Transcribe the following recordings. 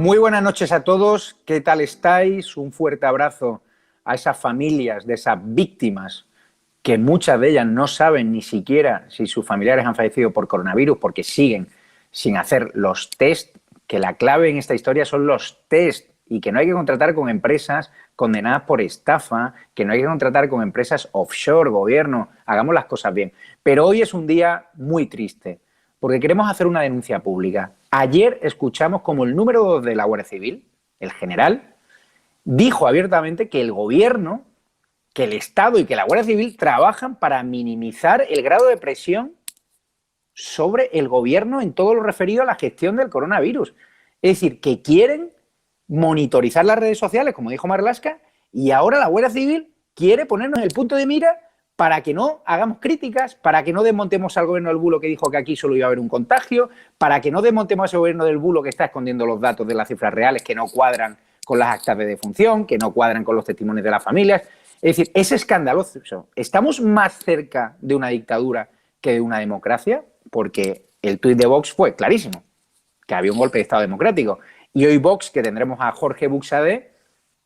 Muy buenas noches a todos, ¿qué tal estáis? Un fuerte abrazo a esas familias de esas víctimas que muchas de ellas no saben ni siquiera si sus familiares han fallecido por coronavirus porque siguen sin hacer los test, que la clave en esta historia son los test y que no hay que contratar con empresas condenadas por estafa, que no hay que contratar con empresas offshore, gobierno, hagamos las cosas bien. Pero hoy es un día muy triste porque queremos hacer una denuncia pública. Ayer escuchamos como el número 2 de la Guardia Civil, el general, dijo abiertamente que el gobierno, que el Estado y que la Guardia Civil trabajan para minimizar el grado de presión sobre el gobierno en todo lo referido a la gestión del coronavirus. Es decir, que quieren monitorizar las redes sociales, como dijo Marlaska, y ahora la Guardia Civil quiere ponernos en el punto de mira para que no hagamos críticas, para que no desmontemos al gobierno del bulo que dijo que aquí solo iba a haber un contagio, para que no desmontemos a ese gobierno del bulo que está escondiendo los datos de las cifras reales que no cuadran con las actas de defunción, que no cuadran con los testimonios de las familias. Es decir, es escandaloso. ¿Estamos más cerca de una dictadura que de una democracia? Porque el tuit de Vox fue clarísimo, que había un golpe de Estado democrático. Y hoy Vox, que tendremos a Jorge Buxadé,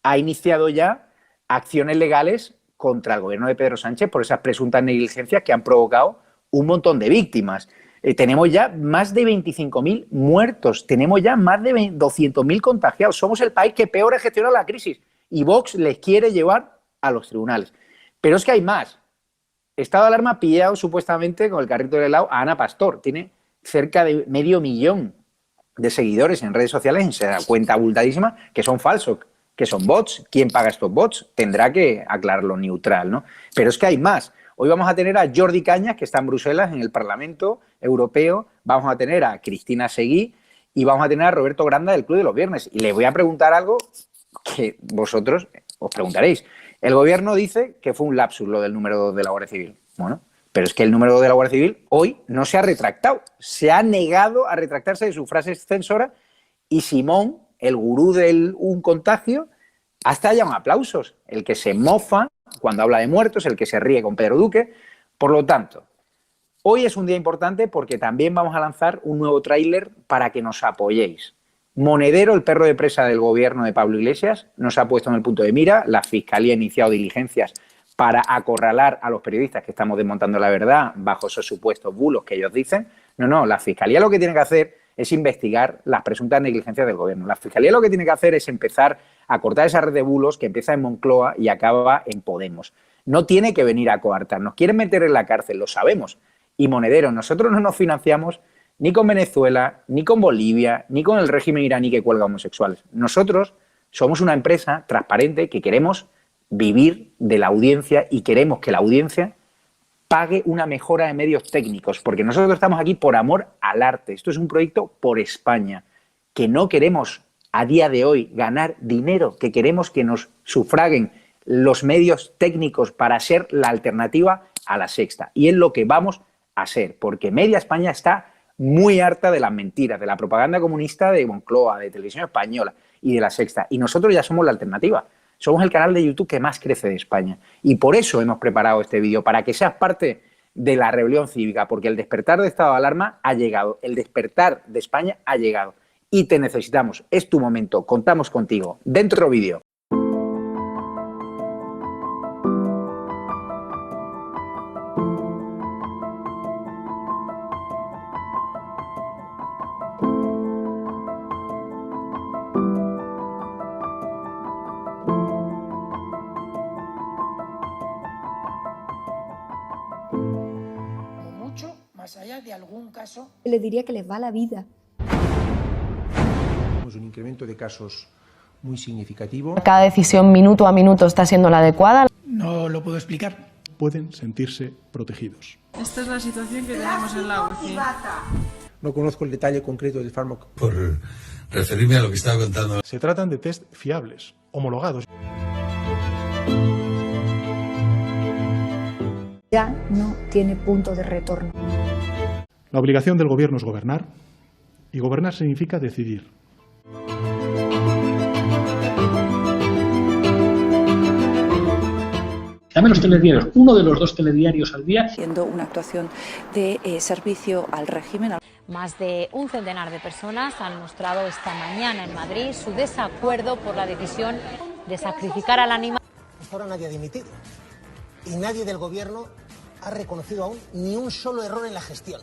ha iniciado ya acciones legales contra el gobierno de Pedro Sánchez por esas presuntas negligencias que han provocado un montón de víctimas. Tenemos ya más de 25.000 muertos, tenemos ya más de 200.000 contagiados. Somos el país que peor ha gestionado la crisis y Vox les quiere llevar a los tribunales. Pero es que hay más. Estado de alarma ha pillado supuestamente con el carrito del helado a Ana Pastor. Tiene cerca de 500.000 de seguidores en redes sociales en esa cuenta abultadísima que son falsos, que son bots. ¿Quién paga estos bots? Tendrá que aclararlo neutral, ¿no? Pero es que hay más. Hoy vamos a tener a Jordi Cañas, que está en Bruselas, en el Parlamento Europeo. Vamos a tener a Cristina Seguí y vamos a tener a Roberto Granda del Club de los Viernes. Y les voy a preguntar algo que vosotros os preguntaréis. El gobierno dice que fue un lapsus lo del número 2 de la Guardia Civil. Bueno, pero es que el número 2 de la Guardia Civil hoy no se ha retractado. Se ha negado a retractarse de su frase censora y Simón, el gurú del un contagio, hasta llama aplausos. El que se mofa cuando habla de muertos, el que se ríe con Pedro Duque. Por lo tanto, hoy es un día importante porque también vamos a lanzar un nuevo tráiler para que nos apoyéis. Monedero, el perro de presa del gobierno de Pablo Iglesias, nos ha puesto en el punto de mira. La Fiscalía ha iniciado diligencias para acorralar a los periodistas que estamos desmontando la verdad bajo esos supuestos bulos que ellos dicen. No, la Fiscalía lo que tiene que hacer es investigar las presuntas negligencias del gobierno. La Fiscalía lo que tiene que hacer es empezar a cortar esa red de bulos que empieza en Moncloa y acaba en Podemos. No tiene que venir a coartarnos. Quieren meter en la cárcel, lo sabemos. Y Monedero, nosotros no nos financiamos ni con Venezuela, ni con Bolivia, ni con el régimen iraní que cuelga homosexuales. Nosotros somos una empresa transparente que queremos vivir de la audiencia y queremos que la audiencia pague una mejora de medios técnicos, porque nosotros estamos aquí por amor al arte. Esto es un proyecto por España, que no queremos a día de hoy ganar dinero, que queremos que nos sufraguen los medios técnicos para ser la alternativa a La Sexta. Y es lo que vamos a ser, porque Media España está muy harta de las mentiras, de la propaganda comunista de Moncloa, de Televisión Española y de La Sexta. Y nosotros ya somos la alternativa. Somos el canal de YouTube que más crece de España. Y por eso hemos preparado este vídeo, para que seas parte de la rebelión cívica, porque el despertar de estado de alarma ha llegado, el despertar de España ha llegado. Y te necesitamos, es tu momento, contamos contigo. Dentro vídeo. Más allá de algún caso, le diría que les va la vida. Tenemos un incremento de casos muy significativo. Cada decisión minuto a minuto está siendo la adecuada. No lo puedo explicar. Pueden sentirse protegidos. Esta es la situación que tenemos en la UCI. No conozco el detalle concreto del fármaco. Por referirme a lo que estaba contando. Se tratan de test fiables, homologados. Ya no tiene punto de retorno. La obligación del gobierno es gobernar, y gobernar significa decidir. Dame los telediarios, uno de los 2 telediarios al día. Haciendo una actuación de servicio al régimen. Más de un centenar de personas han mostrado esta mañana en Madrid su desacuerdo por la decisión de sacrificar al animal. Hasta ahora nadie ha dimitido y nadie del gobierno ha reconocido aún ni un solo error en la gestión.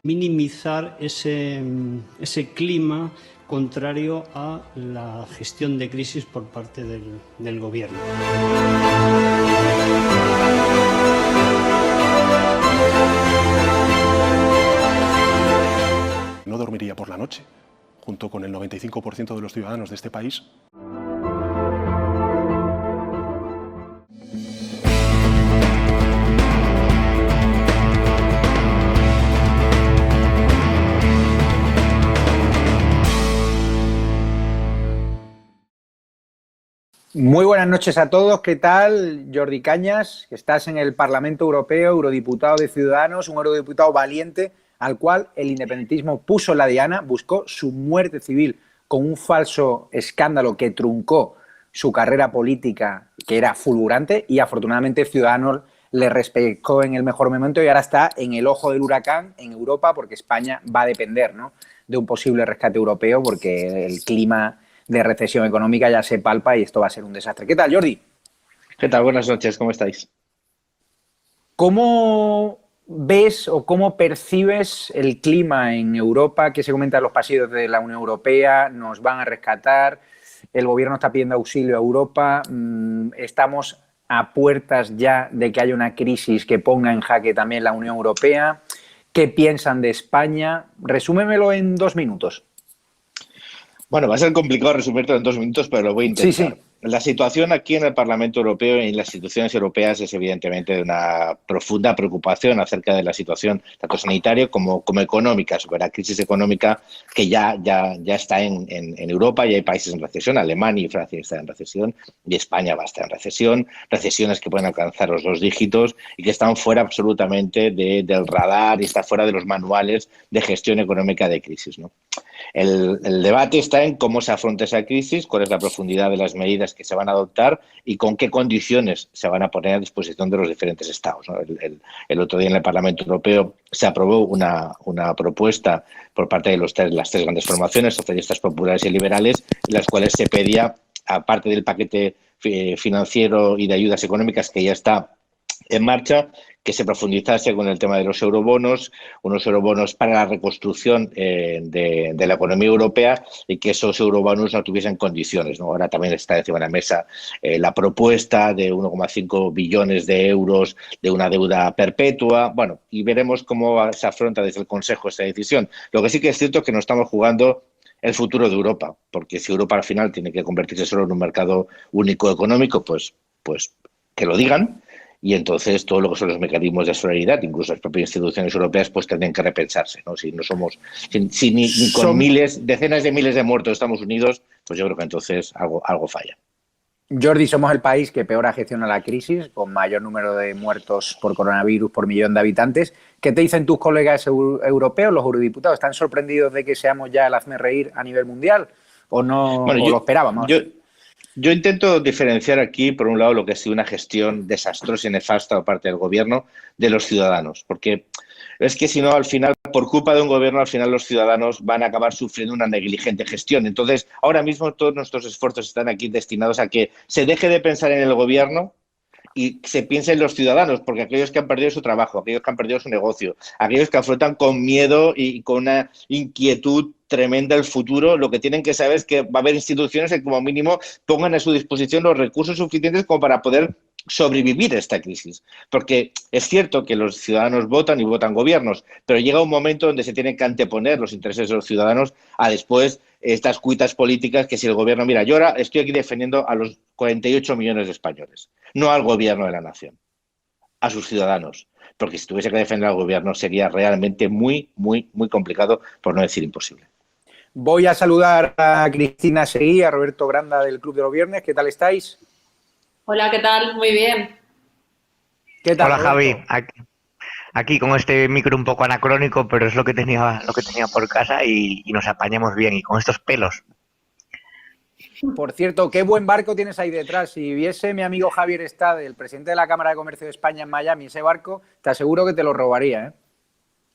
Minimizar ese clima contrario a la gestión de crisis por parte del gobierno. No dormiría por la noche, junto con el 95% de los ciudadanos de este país. Muy buenas noches a todos. ¿Qué tal? Jordi Cañas, que estás en el Parlamento Europeo, eurodiputado de Ciudadanos, un eurodiputado valiente al cual el independentismo puso en la diana, buscó su muerte civil con un falso escándalo que truncó su carrera política, que era fulgurante, y afortunadamente Ciudadanos le respetó en el mejor momento y ahora está en el ojo del huracán en Europa, porque España va a depender, ¿no?, de un posible rescate europeo, porque el clima de recesión económica ya se palpa y esto va a ser un desastre. ¿Qué tal, Jordi? ¿Qué tal? Buenas noches, ¿cómo estáis? ¿Cómo ves o cómo percibes el clima en Europa? ¿Qué se comenta en los pasillos de la Unión Europea? ¿Nos van a rescatar? El gobierno está pidiendo auxilio a Europa. Estamos a puertas ya de que haya una crisis que ponga en jaque también la Unión Europea. ¿Qué piensan de España? Resúmemelo en 2 minutos. Bueno, va a ser complicado resumirlo en 2 minutos, pero lo voy a intentar. Sí. La situación aquí en el Parlamento Europeo y en las instituciones europeas es evidentemente de una profunda preocupación acerca de la situación tanto sanitaria como económica, sobre la crisis económica que ya está en Europa. Y hay países en recesión, Alemania y Francia están en recesión y España va a estar en recesión, recesiones que pueden alcanzar los 2 dígitos y que están fuera absolutamente del radar y está fuera de los manuales de gestión económica de crisis, ¿no? El debate está en cómo se afronta esa crisis, cuál es la profundidad de las medidas que se van a adoptar y con qué condiciones se van a poner a disposición de los diferentes estados, ¿no? El otro día en el Parlamento Europeo se aprobó una propuesta por parte de las 3 grandes formaciones, socialistas, populares y liberales, en las cuales se pedía, aparte del paquete financiero y de ayudas económicas que ya está en marcha, que se profundizase con el tema de los eurobonos, unos eurobonos para la reconstrucción de la economía europea y que esos eurobonos no tuviesen condiciones, ¿no? Ahora también está encima de la mesa la propuesta de 1,5 billones de euros de una deuda perpetua. Bueno, y veremos cómo se afronta desde el Consejo esta decisión. Lo que sí que es cierto es que no estamos jugando el futuro de Europa, porque si Europa al final tiene que convertirse solo en un mercado único económico, pues que lo digan. Y entonces todo lo que son los mecanismos de solidaridad, incluso las propias instituciones europeas, pues tendrán que repensarse, ¿no? Si no somos, si ni con decenas de miles de muertos estamos unidos, pues yo creo que entonces algo falla. Jordi, somos el país que peor gestiona la crisis, con mayor número de muertos por coronavirus por millón de habitantes. ¿Qué te dicen tus colegas europeos, los eurodiputados? ¿Están sorprendidos de que seamos ya el hazmerreír a nivel mundial o no? Bueno, lo esperábamos? Yo intento diferenciar aquí, por un lado, lo que ha sido una gestión desastrosa y nefasta por parte del gobierno de los ciudadanos, porque es que si no, al final, por culpa de un gobierno, al final los ciudadanos van a acabar sufriendo una negligente gestión. Entonces, ahora mismo todos nuestros esfuerzos están aquí destinados a que se deje de pensar en el gobierno y se piense en los ciudadanos, porque aquellos que han perdido su trabajo, aquellos que han perdido su negocio, aquellos que afrontan con miedo y con una inquietud tremenda el futuro. Lo que tienen que saber es que va a haber instituciones que como mínimo pongan a su disposición los recursos suficientes como para poder sobrevivir a esta crisis. Porque es cierto que los ciudadanos votan y votan gobiernos, pero llega un momento donde se tienen que anteponer los intereses de los ciudadanos a después estas cuitas políticas que si el gobierno, mira, yo ahora estoy aquí defendiendo a los 48 millones de españoles, no al gobierno de la nación, a sus ciudadanos. Porque si tuviese que defender al gobierno sería realmente muy, muy, muy complicado, por no decir imposible. Voy a saludar a Cristina Seguí, a Roberto Granda del Club de los Viernes. ¿Qué tal estáis? Hola, ¿qué tal? Muy bien. ¿Qué tal, Hola, Roberto? Javi. Aquí con este micro un poco anacrónico, pero es lo que tenía por casa y nos apañamos bien. Y con estos pelos. Por cierto, qué buen barco tienes ahí detrás. Si viese mi amigo Javier Estade, el presidente de la Cámara de Comercio de España en Miami, ese barco, te aseguro que te lo robaría, ¿eh?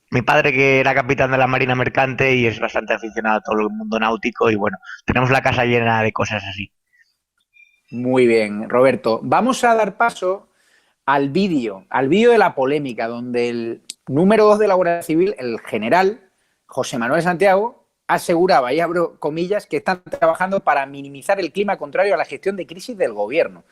Mi padre, que era capitán de la Marina Mercante y es bastante aficionado a todo el mundo náutico, y bueno, tenemos la casa llena de cosas así. Muy bien, Roberto. Vamos a dar paso al vídeo de la polémica, donde el número 2 de la Guardia Civil, el general José Manuel Santiago, aseguraba, y abro comillas, que están trabajando para minimizar el clima contrario a la gestión de crisis del gobierno.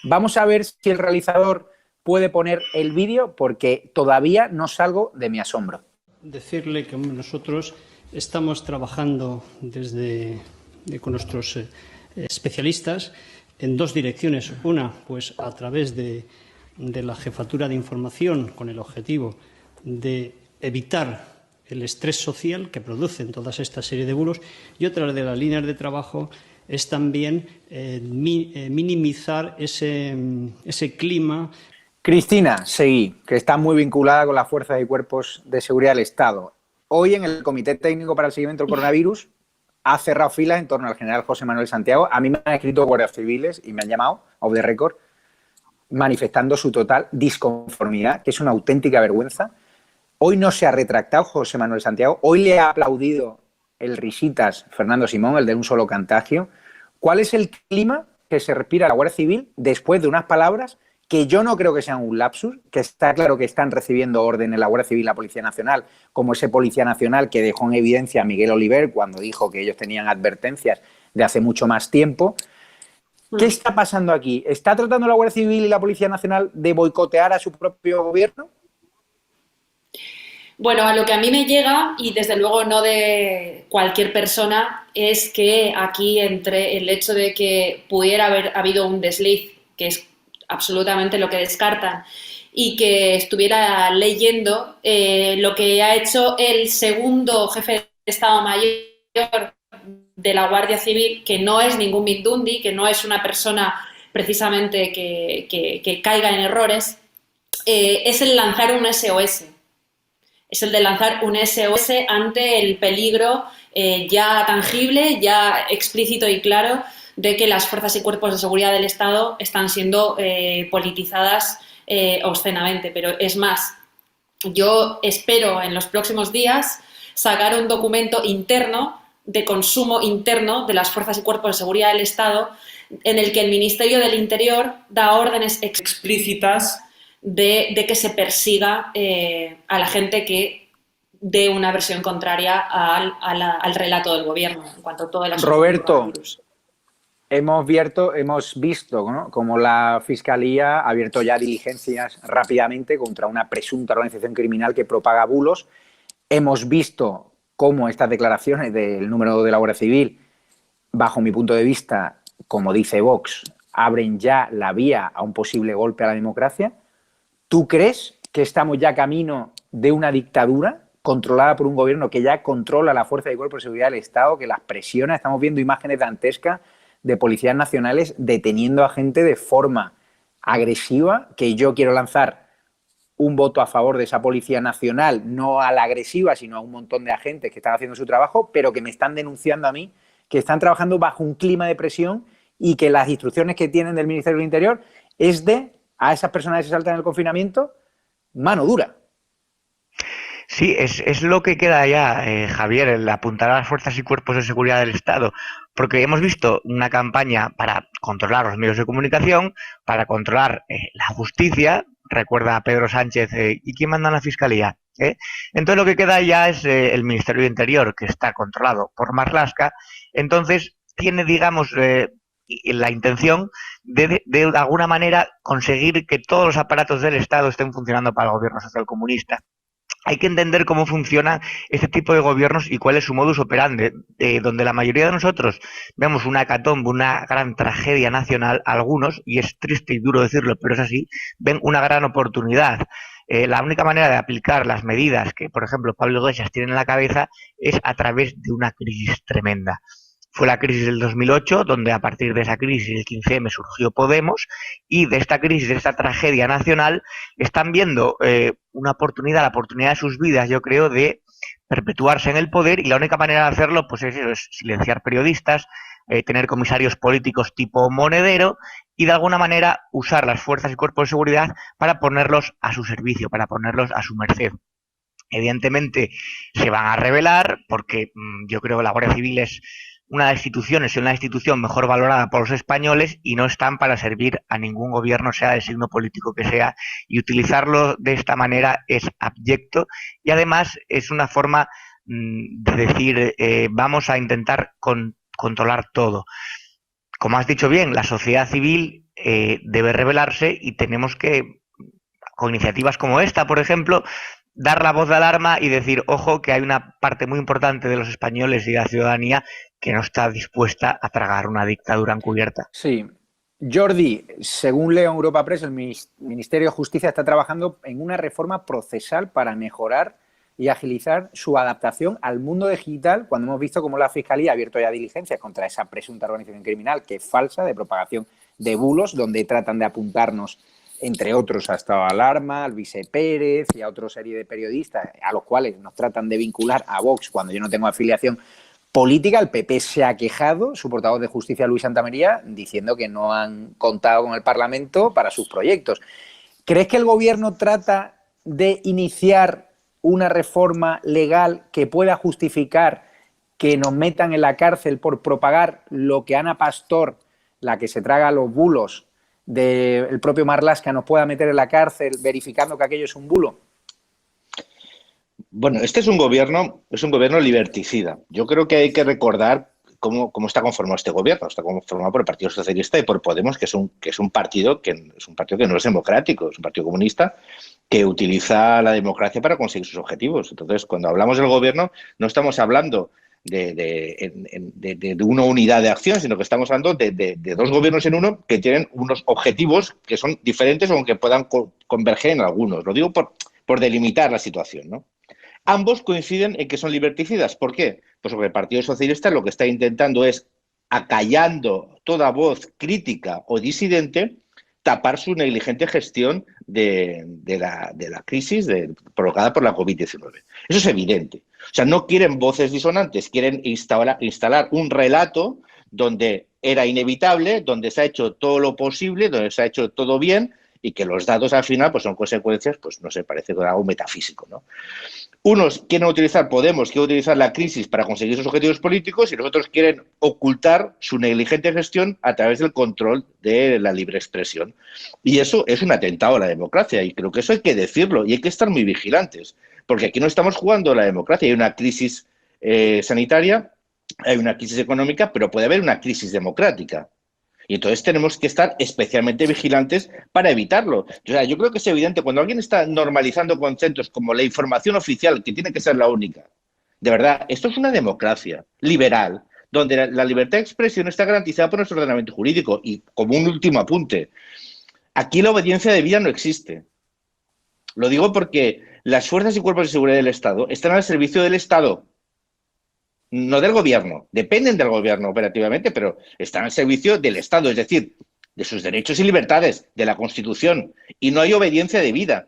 Vamos a ver si el realizador puede poner el vídeo, porque todavía no salgo de mi asombro. Decirle que nosotros estamos trabajando con nuestros especialistas en dos direcciones. Una, pues a través de la jefatura de información, con el objetivo de evitar el estrés social que producen todas esta serie de bulos, y otra de las líneas de trabajo es también minimizar ese clima. Cristina Seguí, que está muy vinculada con las fuerzas y cuerpos de seguridad del Estado. Hoy en el Comité Técnico para el Seguimiento del Coronavirus ha cerrado filas en torno al general José Manuel Santiago. A mí me han escrito guardias civiles y me han llamado, off the record, manifestando su total disconformidad, que es una auténtica vergüenza. Hoy no se ha retractado José Manuel Santiago. Hoy le ha aplaudido el risitas Fernando Simón, el de un solo contagio. ¿Cuál es el clima que se respira a la Guardia Civil después de unas palabras que yo no creo que sean un lapsus, que está claro que están recibiendo orden en la Guardia Civil y la Policía Nacional, como ese Policía Nacional que dejó en evidencia a Miguel Oliver cuando dijo que ellos tenían advertencias de hace mucho más tiempo? ¿Qué está pasando aquí? ¿Está tratando la Guardia Civil y la Policía Nacional de boicotear a su propio gobierno? Bueno, a lo que a mí me llega, y desde luego no de cualquier persona, es que aquí entre el hecho de que pudiera haber habido un desliz, que es absolutamente lo que descartan, y que estuviera leyendo lo que ha hecho el segundo jefe de Estado Mayor de la Guardia Civil, que no es ningún mindundi, que no es una persona precisamente que caiga en errores, es el lanzar un SOS. Es el de lanzar un SOS ante el peligro ya tangible, ya explícito y claro de que las fuerzas y cuerpos de seguridad del Estado están siendo politizadas obscenamente. Pero es más, yo espero en los próximos días sacar un documento interno de consumo interno de las fuerzas y cuerpos de seguridad del Estado en el que el Ministerio del Interior da órdenes explícitas de que se persiga a la gente que dé una versión contraria al relato del gobierno en cuanto a todo el asunto. Roberto, hemos visto, ¿no?, como la Fiscalía ha abierto ya diligencias rápidamente contra una presunta organización criminal que propaga bulos. Hemos visto cómo estas declaraciones del número 2 de la Guardia Civil, bajo mi punto de vista, como dice Vox, abren ya la vía a un posible golpe a la democracia. ¿Tú crees que estamos ya camino de una dictadura controlada por un gobierno que ya controla la fuerza y cuerpo de seguridad del Estado, que las presiona? Estamos viendo imágenes dantescas de policías nacionales deteniendo a gente de forma agresiva, que yo quiero lanzar un voto a favor de esa Policía Nacional, no a la agresiva, sino a un montón de agentes que están haciendo su trabajo, pero que me están denunciando a mí, que están trabajando bajo un clima de presión y que las instrucciones que tienen del Ministerio del Interior es de, a esas personas que se saltan el confinamiento, mano dura. Sí, es lo que queda ya, Javier, el apuntar a las fuerzas y cuerpos de seguridad del Estado, porque hemos visto una campaña para controlar los medios de comunicación, para controlar la justicia. Recuerda a Pedro Sánchez, ¿y quién manda en la Fiscalía? Entonces lo que queda ya es el Ministerio de Interior, que está controlado por Marlaska. Entonces tiene, digamos, la intención de alguna manera conseguir que todos los aparatos del Estado estén funcionando para el gobierno socialcomunista. Hay que entender cómo funciona este tipo de gobiernos y cuál es su modus operandi, donde la mayoría de nosotros vemos una hecatombe, una gran tragedia nacional. Algunos, y es triste y duro decirlo, pero es así, ven una gran oportunidad. La única manera de aplicar las medidas que, por ejemplo, Pablo Iglesias tiene en la cabeza es a través de una crisis tremenda. Fue la crisis del 2008, donde a partir de esa crisis, el 15M, surgió Podemos, y de esta crisis, de esta tragedia nacional, están viendo una oportunidad, la oportunidad de sus vidas, yo creo, de perpetuarse en el poder, y la única manera de hacerlo pues es silenciar periodistas, tener comisarios políticos tipo Monedero, y de alguna manera usar las fuerzas y cuerpos de seguridad para ponerlos a su servicio, para ponerlos a su merced. Evidentemente se van a rebelar porque yo creo que la Guardia Civil es una institución mejor valorada por los españoles y no están para servir a ningún gobierno, sea del signo político que sea, y utilizarlo de esta manera es abyecto y además es una forma de decir vamos a intentar controlar todo. Como has dicho bien, la sociedad civil debe rebelarse y tenemos que, con iniciativas como esta, por ejemplo, dar la voz de alarma y decir, ojo, que hay una parte muy importante de los españoles y de la ciudadanía que no está dispuesta a tragar una dictadura encubierta. Sí. Jordi, según leo en Europa Press, el Ministerio de Justicia está trabajando en una reforma procesal para mejorar y agilizar su adaptación al mundo digital, cuando hemos visto cómo la Fiscalía ha abierto ya diligencias contra esa presunta organización criminal que es falsa, de propagación de bulos, donde tratan de apuntarnos, entre otros, a Estado de Alarma, al Vice Pérez y a otra serie de periodistas, a los cuales nos tratan de vincular a Vox cuando yo no tengo afiliación política. El PP se ha quejado, su portavoz de Justicia, Luis Santamaría, diciendo que no han contado con el Parlamento para sus proyectos. ¿Crees que el Gobierno trata de iniciar una reforma legal que pueda justificar que nos metan en la cárcel por propagar lo que Ana Pastor, la que se traga los bulos del propio Marlaska, nos pueda meter en la cárcel verificando que aquello es un bulo? Bueno, este es un gobierno liberticida. Yo creo que hay que recordar cómo está conformado este gobierno. Está conformado por el Partido Socialista y por Podemos, que es un partido que no es democrático, es un partido comunista que utiliza la democracia para conseguir sus objetivos. Entonces, cuando hablamos del gobierno, no estamos hablando de una unidad de acción, sino que estamos hablando de dos gobiernos en uno que tienen unos objetivos que son diferentes o que puedan converger en algunos. Lo digo por delimitar la situación, ¿no? Ambos coinciden en que son liberticidas. ¿Por qué? Pues porque el Partido Socialista lo que está intentando es, acallando toda voz crítica o disidente, tapar su negligente gestión de la crisis provocada por la COVID-19. Eso es evidente. O sea, no quieren voces disonantes, quieren instalar un relato donde era inevitable, donde se ha hecho todo lo posible, donde se ha hecho todo bien y que los datos al final pues son consecuencias, pues no sé, parece algo metafísico, ¿no? Unos quieren utilizar, Podemos quiere utilizar la crisis para conseguir sus objetivos políticos y los otros quieren ocultar su negligente gestión a través del control de la libre expresión. Y eso es un atentado a la democracia y creo que eso hay que decirlo y hay que estar muy vigilantes, porque aquí no estamos jugando a la democracia. Hay una crisis sanitaria, hay una crisis económica, pero puede haber una crisis democrática. Y entonces tenemos que estar especialmente vigilantes para evitarlo. O sea, yo creo que es evidente, cuando alguien está normalizando conceptos como la información oficial, que tiene que ser la única, de verdad, esto es una democracia liberal, donde la libertad de expresión está garantizada por nuestro ordenamiento jurídico. Y como un último apunte, aquí la obediencia debida no existe. Lo digo porque las fuerzas y cuerpos de seguridad del Estado están al servicio del Estado, no del gobierno. Dependen del gobierno operativamente, pero están al servicio del Estado, es decir, de sus derechos y libertades, de la Constitución. Y no hay obediencia debida.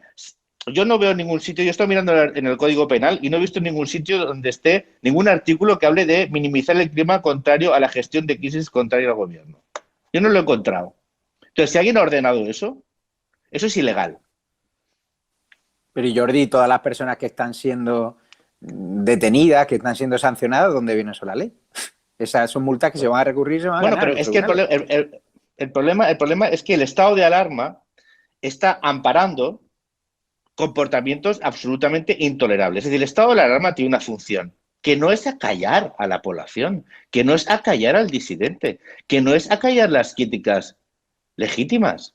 Yo no veo en ningún sitio, yo estoy mirando en el Código Penal y no he visto en ningún sitio donde esté ningún artículo que hable de minimizar el clima contrario a la gestión de crisis contraria al gobierno. Yo no lo he encontrado. Entonces, si alguien ha ordenado eso es ilegal. Pero, y Jordi, todas las personas que están siendo detenidas, que están siendo sancionadas, ¿dónde viene eso la ley? Esas son multas que se van a recurrir, se van a ganar. Bueno, pero es que el problema es que el estado de alarma está amparando comportamientos absolutamente intolerables. Es decir, el estado de alarma tiene una función, que no es acallar a la población, que no es acallar al disidente, que no es acallar las críticas legítimas.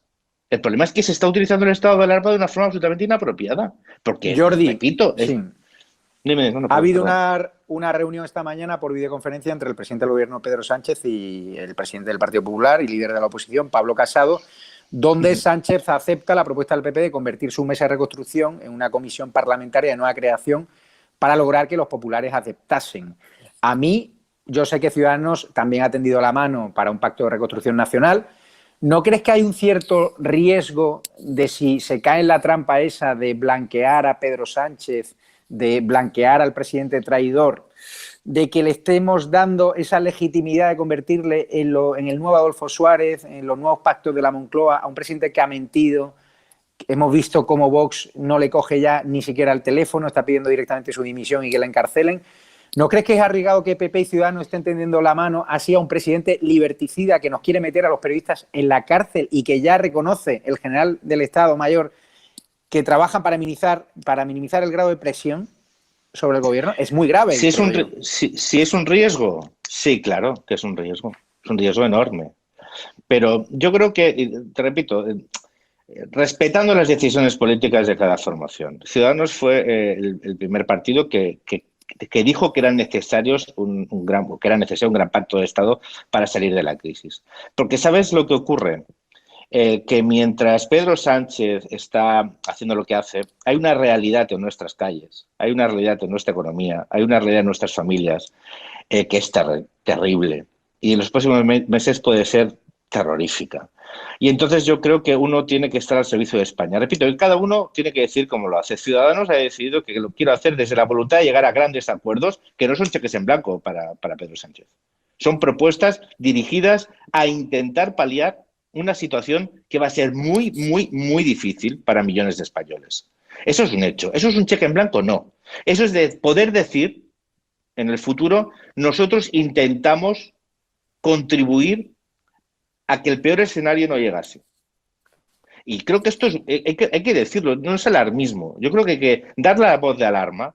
El problema es que se está utilizando el estado de alarma de una forma absolutamente inapropiada. Porque, Jordi, repito, sí. Dime, ha habido una reunión esta mañana por videoconferencia entre el presidente del gobierno, Pedro Sánchez, y el presidente del Partido Popular y líder de la oposición, Pablo Casado, donde Sánchez acepta la propuesta del PP de convertir su mesa de reconstrucción en una comisión parlamentaria de nueva creación para lograr que los populares aceptasen. A mí, yo sé que Ciudadanos también ha tendido la mano para un pacto de reconstrucción nacional. ¿No crees que hay un cierto riesgo de, si se cae en la trampa esa de blanquear a Pedro Sánchez, de blanquear al presidente traidor, de que le estemos dando esa legitimidad de convertirle en el nuevo Adolfo Suárez, en los nuevos pactos de la Moncloa, a un presidente que ha mentido? Hemos visto cómo Vox no le coge ya ni siquiera el teléfono, está pidiendo directamente su dimisión y que la encarcelen. ¿No crees que es arriesgado que PP y Ciudadanos estén tendiendo la mano así a un presidente liberticida que nos quiere meter a los periodistas en la cárcel y que ya reconoce el general del Estado Mayor que trabajan para minimizar el grado de presión sobre el gobierno? Es muy grave. Si es un riesgo, sí, claro que es un riesgo. Es un riesgo enorme. Pero yo creo que, te repito, respetando las decisiones políticas de cada formación, Ciudadanos fue el primer partido que dijo que era necesario un gran pacto de Estado para salir de la crisis. Porque ¿sabes lo que ocurre? Que mientras Pedro Sánchez está haciendo lo que hace, hay una realidad en nuestras calles, hay una realidad en nuestra economía, hay una realidad en nuestras familias que es terrible. Y en los próximos meses puede ser terrorífica. Y entonces yo creo que uno tiene que estar al servicio de España. Repito, cada uno tiene que decir cómo lo hace. Ciudadanos ha decidido que lo quiere hacer desde la voluntad de llegar a grandes acuerdos, que no son cheques en blanco para Pedro Sánchez. Son propuestas dirigidas a intentar paliar una situación que va a ser muy, muy, muy difícil para millones de españoles. Eso es un hecho. ¿Eso es un cheque en blanco? No. Eso es de poder decir, en el futuro, nosotros intentamos contribuir a que el peor escenario no llegase. Y creo que esto hay que decirlo, no es alarmismo. Yo creo que dar la voz de alarma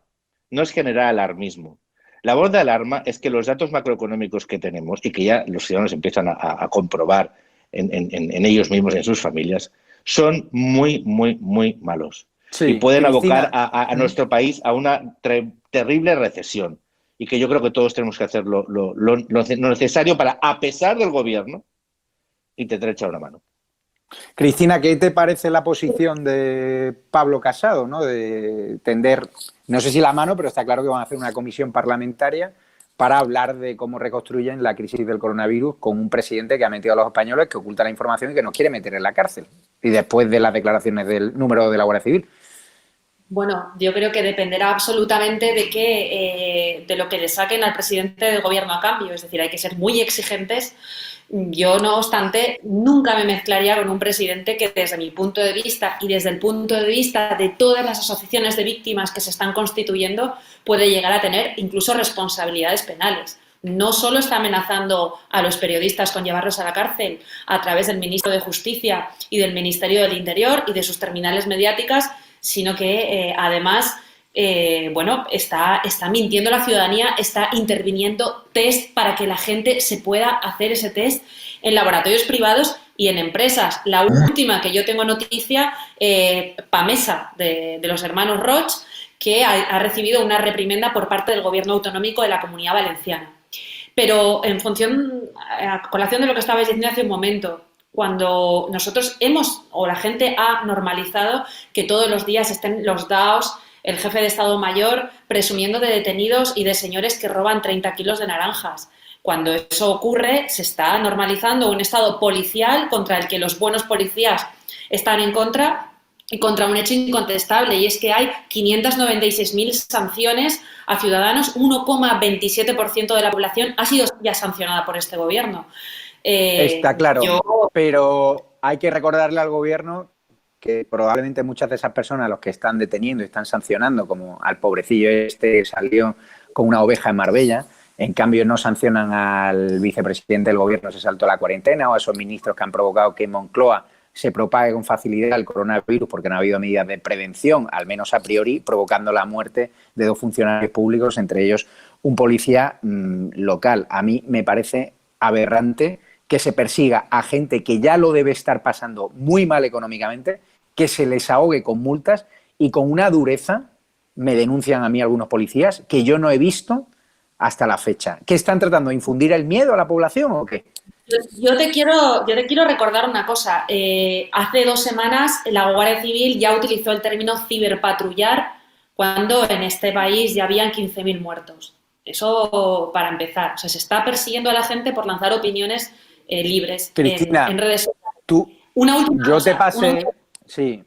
no es generar alarmismo. La voz de alarma es que los datos macroeconómicos que tenemos y que ya los ciudadanos empiezan a comprobar en ellos mismos, en sus familias, son muy, muy, muy malos. Sí, y pueden Cristina, abocar a nuestro país a una terrible recesión. Y que yo creo que todos tenemos que hacer lo necesario para, a pesar del gobierno, intentar echar una mano. Cristina, ¿qué te parece la posición de Pablo Casado, ¿no? De tender, no sé si la mano, pero está claro que van a hacer una comisión parlamentaria para hablar de cómo reconstruyen la crisis del coronavirus con un presidente que ha mentido a los españoles, que oculta la información y que nos quiere meter en la cárcel? Y después de las declaraciones del número de la Guardia Civil. Bueno, yo creo que dependerá absolutamente de lo que le saquen al presidente del gobierno a cambio. Es decir, hay que ser muy exigentes. Yo, no obstante, nunca me mezclaría con un presidente que, desde mi punto de vista y desde el punto de vista de todas las asociaciones de víctimas que se están constituyendo, puede llegar a tener incluso responsabilidades penales. No solo está amenazando a los periodistas con llevarlos a la cárcel a través del ministro de Justicia y del Ministerio del Interior y de sus terminales mediáticas, sino que además está mintiendo a la ciudadanía, está interviniendo test para que la gente se pueda hacer ese test en laboratorios privados y en empresas. La última que yo tengo noticia, Pamesa, de los hermanos Roig, que ha recibido una reprimenda por parte del gobierno autonómico de la Comunidad Valenciana. Pero en función, a colación de lo que estabais diciendo hace un momento, cuando nosotros la gente ha normalizado que todos los días estén los DAOs, el jefe de Estado Mayor, presumiendo de detenidos y de señores que roban 30 kilos de naranjas. Cuando eso ocurre, se está normalizando un Estado policial contra el que los buenos policías están en contra y contra un hecho incontestable, y es que hay 596.000 sanciones a ciudadanos, 1,27% de la población ha sido ya sancionada por este gobierno. Está claro, pero hay que recordarle al gobierno que probablemente muchas de esas personas, los que están deteniendo y están sancionando, como al pobrecillo este que salió con una oveja en Marbella, en cambio no sancionan al vicepresidente del gobierno, se saltó la cuarentena, o a esos ministros que han provocado que en Moncloa se propague con facilidad el coronavirus porque no ha habido medidas de prevención, al menos a priori, provocando la muerte de 2 funcionarios públicos, entre ellos un policía local. A mí me parece aberrante que se persiga a gente que ya lo debe estar pasando muy mal económicamente, que se les ahogue con multas y con una dureza, me denuncian a mí algunos policías, que yo no he visto hasta la fecha. ¿Qué están tratando? ¿De infundir el miedo a la población o qué? Yo te quiero recordar una cosa. Hace 2 semanas la Guardia Civil ya utilizó el término ciberpatrullar cuando en este país ya habían 15.000 muertos. Eso para empezar. O sea, se está persiguiendo a la gente por lanzar opiniones libres Cristina, en redes sociales. Yo te pasé... Sí.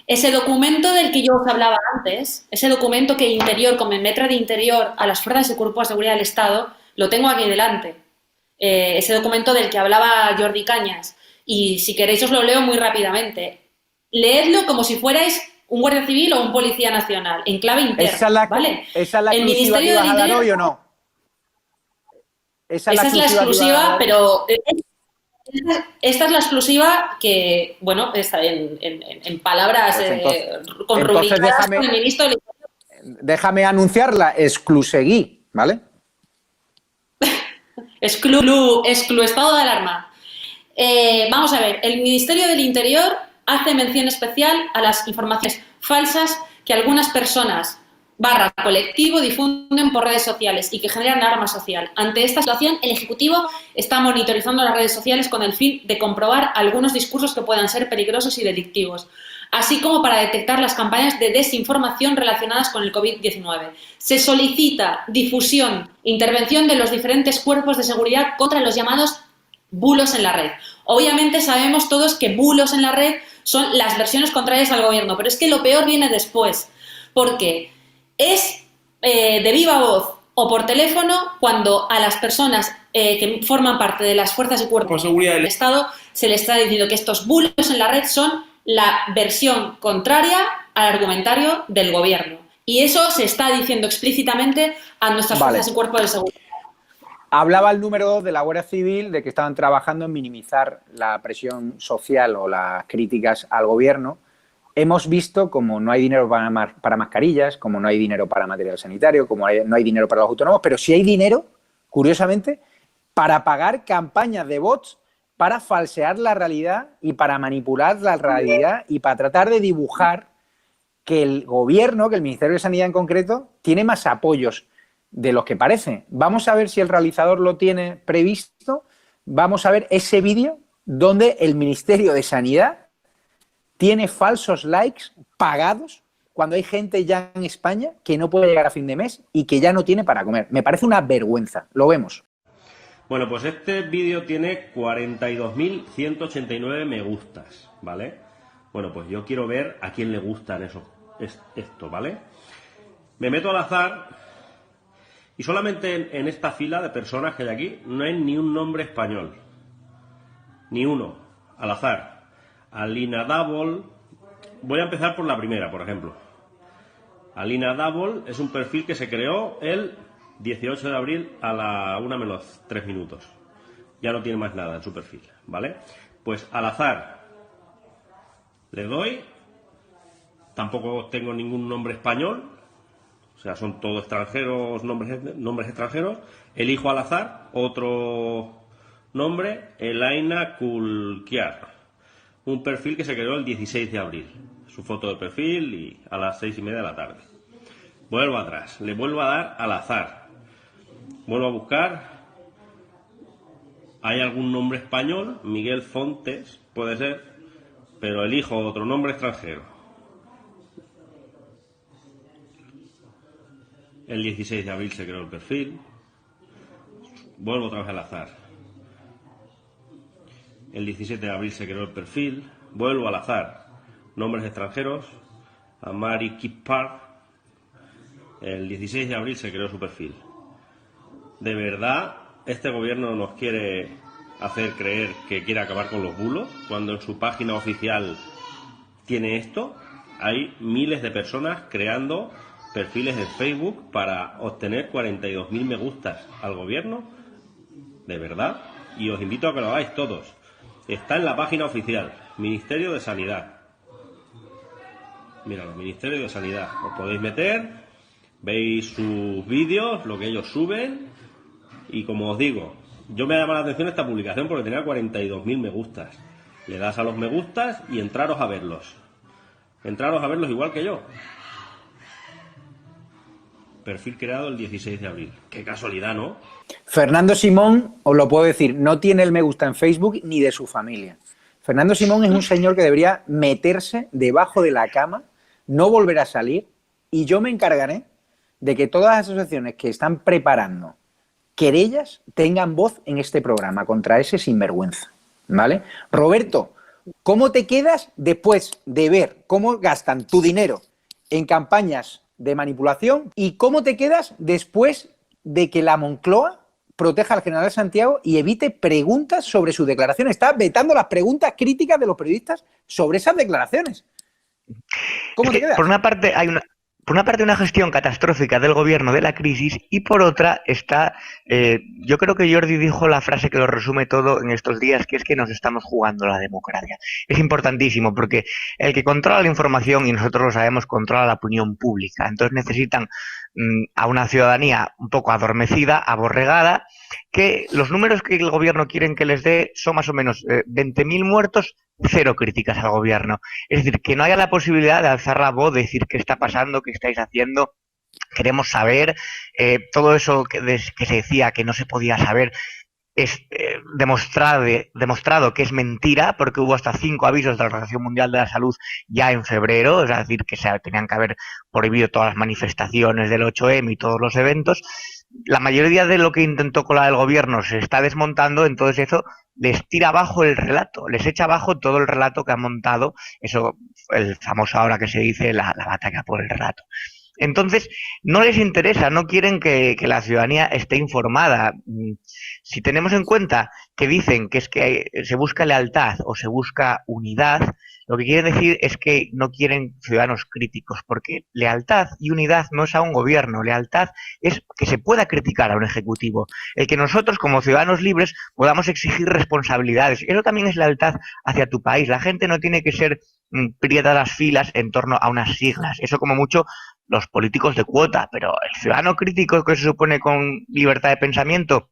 Ese documento del que yo os hablaba antes, ese documento que Interior, como metra de Interior a las fuerzas y cuerpos de seguridad del Estado, lo tengo aquí delante. Ese documento del que hablaba Jordi Cañas. Y si queréis os lo leo muy rápidamente. Leedlo como si fuerais un guardia civil o un policía nacional, en clave interna, ¿vale? ¿Esa es la exclusiva que vas a dar hoy o no? Esa es la exclusiva, pero... Esta es la exclusiva que, bueno, está en palabras con rubricadas con el ministro del Interior. Déjame anunciarla, exclusegui, ¿vale? Exclu estado de alarma. Vamos a ver, el Ministerio del Interior hace mención especial a las informaciones falsas que algunas personas / colectivo difunden por redes sociales y que generan alarma social. Ante esta situación, el Ejecutivo está monitorizando las redes sociales con el fin de comprobar algunos discursos que puedan ser peligrosos y delictivos, así como para detectar las campañas de desinformación relacionadas con el COVID-19. Se solicita difusión, intervención de los diferentes cuerpos de seguridad contra los llamados bulos en la red. Obviamente sabemos todos que bulos en la red son las versiones contrarias al gobierno, pero es que lo peor viene después, porque es de viva voz o por teléfono cuando a las personas que forman parte de las fuerzas y cuerpos de seguridad del Estado se les está diciendo que estos bulos en la red son la versión contraria al argumentario del gobierno. Y eso se está diciendo explícitamente a nuestras fuerzas y cuerpos de seguridad. Hablaba el número 2 de la Guardia Civil de que estaban trabajando en minimizar la presión social o las críticas al gobierno. Hemos visto como no hay dinero para mascarillas, como no hay dinero para material sanitario, como no hay dinero para los autónomos, pero sí hay dinero, curiosamente, para pagar campañas de bots para falsear la realidad y para manipular la realidad y para tratar de dibujar que el gobierno, que el Ministerio de Sanidad en concreto, tiene más apoyos de los que parece. Vamos a ver si el realizador lo tiene previsto. Vamos a ver ese vídeo donde el Ministerio de Sanidad tiene falsos likes pagados cuando hay gente ya en España que no puede llegar a fin de mes y que ya no tiene para comer. Me parece una vergüenza. Lo vemos. Bueno, pues este vídeo tiene 42.189 me gustas, ¿vale? Bueno, pues yo quiero ver a quién le gustan esto, ¿vale? Me meto al azar y solamente en esta fila de personas que hay aquí no hay ni un nombre español. Ni uno, al azar. Alina Double. Voy a empezar por la primera, por ejemplo. Alina Double es un perfil que se creó el 18 de abril a la 1:03. Ya no tiene más nada en su perfil, ¿vale? Pues al azar le doy. Tampoco tengo ningún nombre español. O sea, son todos extranjeros, nombres extranjeros. Elijo al azar otro nombre, Elaina Kulkiar. Un perfil que se creó el 16 de abril. Su foto de perfil y a las 6:30 de la tarde. Vuelvo atrás, le vuelvo a dar al azar. Vuelvo a buscar. ¿Hay algún nombre español? Miguel Fontes, puede ser. Pero elijo otro nombre extranjero. El 16 de abril se creó el perfil. Vuelvo otra vez al azar. El 17 de abril se creó el perfil. Vuelvo al azar. Nombres extranjeros. Amari Kipar. El 16 de abril se creó su perfil. ¿De verdad este gobierno nos quiere hacer creer que quiere acabar con los bulos cuando en su página oficial tiene esto? Hay miles de personas creando perfiles en Facebook para obtener 42.000 me gustas al gobierno. ¿De verdad? Y os invito a que lo hagáis todos. Está en la página oficial, Ministerio de Sanidad. Míralo, Ministerio de Sanidad. Os podéis meter, veis sus vídeos, lo que ellos suben, y como os digo, yo me llama la atención esta publicación porque tenía 42.000 me gustas. Le das a los me gustas y entraros a verlos. Entraros a verlos igual que yo. Perfil creado el 16 de abril. Qué casualidad, ¿no? Fernando Simón, os lo puedo decir, no tiene el me gusta en Facebook ni de su familia. Fernando Simón es un señor que debería meterse debajo de la cama, no volver a salir, y yo me encargaré de que todas las asociaciones que están preparando querellas tengan voz en este programa contra ese sinvergüenza, ¿vale? Roberto, ¿cómo te quedas después de ver cómo gastan tu dinero en campañas de manipulación y cómo te quedas después de que la Moncloa proteja al general Santiago y evite preguntas sobre sus declaraciones? Está vetando las preguntas críticas de los periodistas sobre esas declaraciones. ¿Cómo te quedas? Por una parte hay una gestión catastrófica del gobierno de la crisis y por otra está, yo creo que Jordi dijo la frase que lo resume todo en estos días, que es que nos estamos jugando la democracia. Es importantísimo porque el que controla la información, y nosotros lo sabemos, controla la opinión pública. Entonces necesitan a una ciudadanía un poco adormecida, aborregada, que los números que el gobierno quieren que les dé son más o menos 20.000 muertos, 0 críticas al gobierno. Es decir, que no haya la posibilidad de alzar la voz, de decir qué está pasando, qué estáis haciendo. Queremos saber, todo eso que se decía que no se podía saber es demostrado que es mentira, porque hubo hasta 5 avisos de la Organización Mundial de la Salud ya en febrero, es decir, que se tenían que haber prohibido todas las manifestaciones del 8M y todos los eventos. La mayoría de lo que intentó colar el gobierno se está desmontando, entonces eso les tira abajo el relato, les echa abajo todo el relato que han montado, eso, el famoso ahora que se dice la batalla por el relato. Entonces, no les interesa, no quieren que la ciudadanía esté informada. Si tenemos en cuenta que dicen que es que se busca lealtad o se busca unidad, lo que quieren decir es que no quieren ciudadanos críticos, porque lealtad y unidad no es a un gobierno, lealtad es que se pueda criticar a un ejecutivo, el que nosotros como ciudadanos libres podamos exigir responsabilidades. Eso también es lealtad hacia tu país. La gente no tiene que ser prieta las filas en torno a unas siglas. Eso como mucho los políticos de cuota, pero el ciudadano crítico que se supone con libertad de pensamiento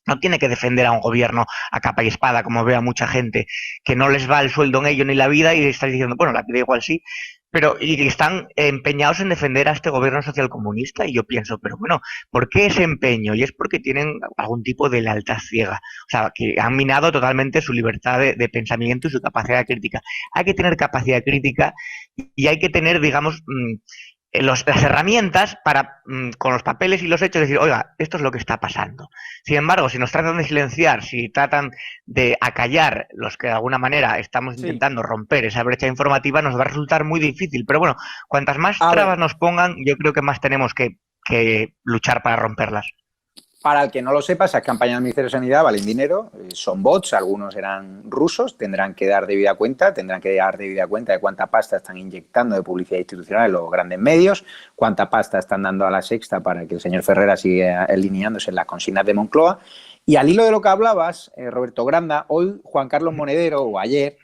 no tiene que defender a un gobierno a capa y espada, como veo a mucha gente, que no les va el sueldo en ello ni la vida y estás diciendo, bueno, la vida igual sí, pero y están empeñados en defender a este gobierno socialcomunista y yo pienso, pero bueno, ¿por qué ese empeño? Y es porque tienen algún tipo de lealtad ciega, o sea, que han minado totalmente su libertad de pensamiento y su capacidad crítica. Hay que tener capacidad crítica y hay que tener, digamos, las herramientas para, con los papeles y los hechos, decir, oiga, esto es lo que está pasando. Sin embargo, si nos tratan de silenciar, si tratan de acallar los que de alguna manera estamos intentando romper esa brecha informativa, nos va a resultar muy difícil. Pero bueno, cuantas más trabas nos pongan, yo creo que más tenemos que luchar para romperlas. Para el que no lo sepa, esas campañas del Ministerio de Sanidad valen dinero, son bots, algunos eran rusos, tendrán que dar debida cuenta de cuánta pasta están inyectando de publicidad institucional en los grandes medios, cuánta pasta están dando a La Sexta para que el señor Ferrera siga alineándose en las consignas de Moncloa. Y al hilo de lo que hablabas, Roberto Granda, hoy Juan Carlos Monedero, o ayer,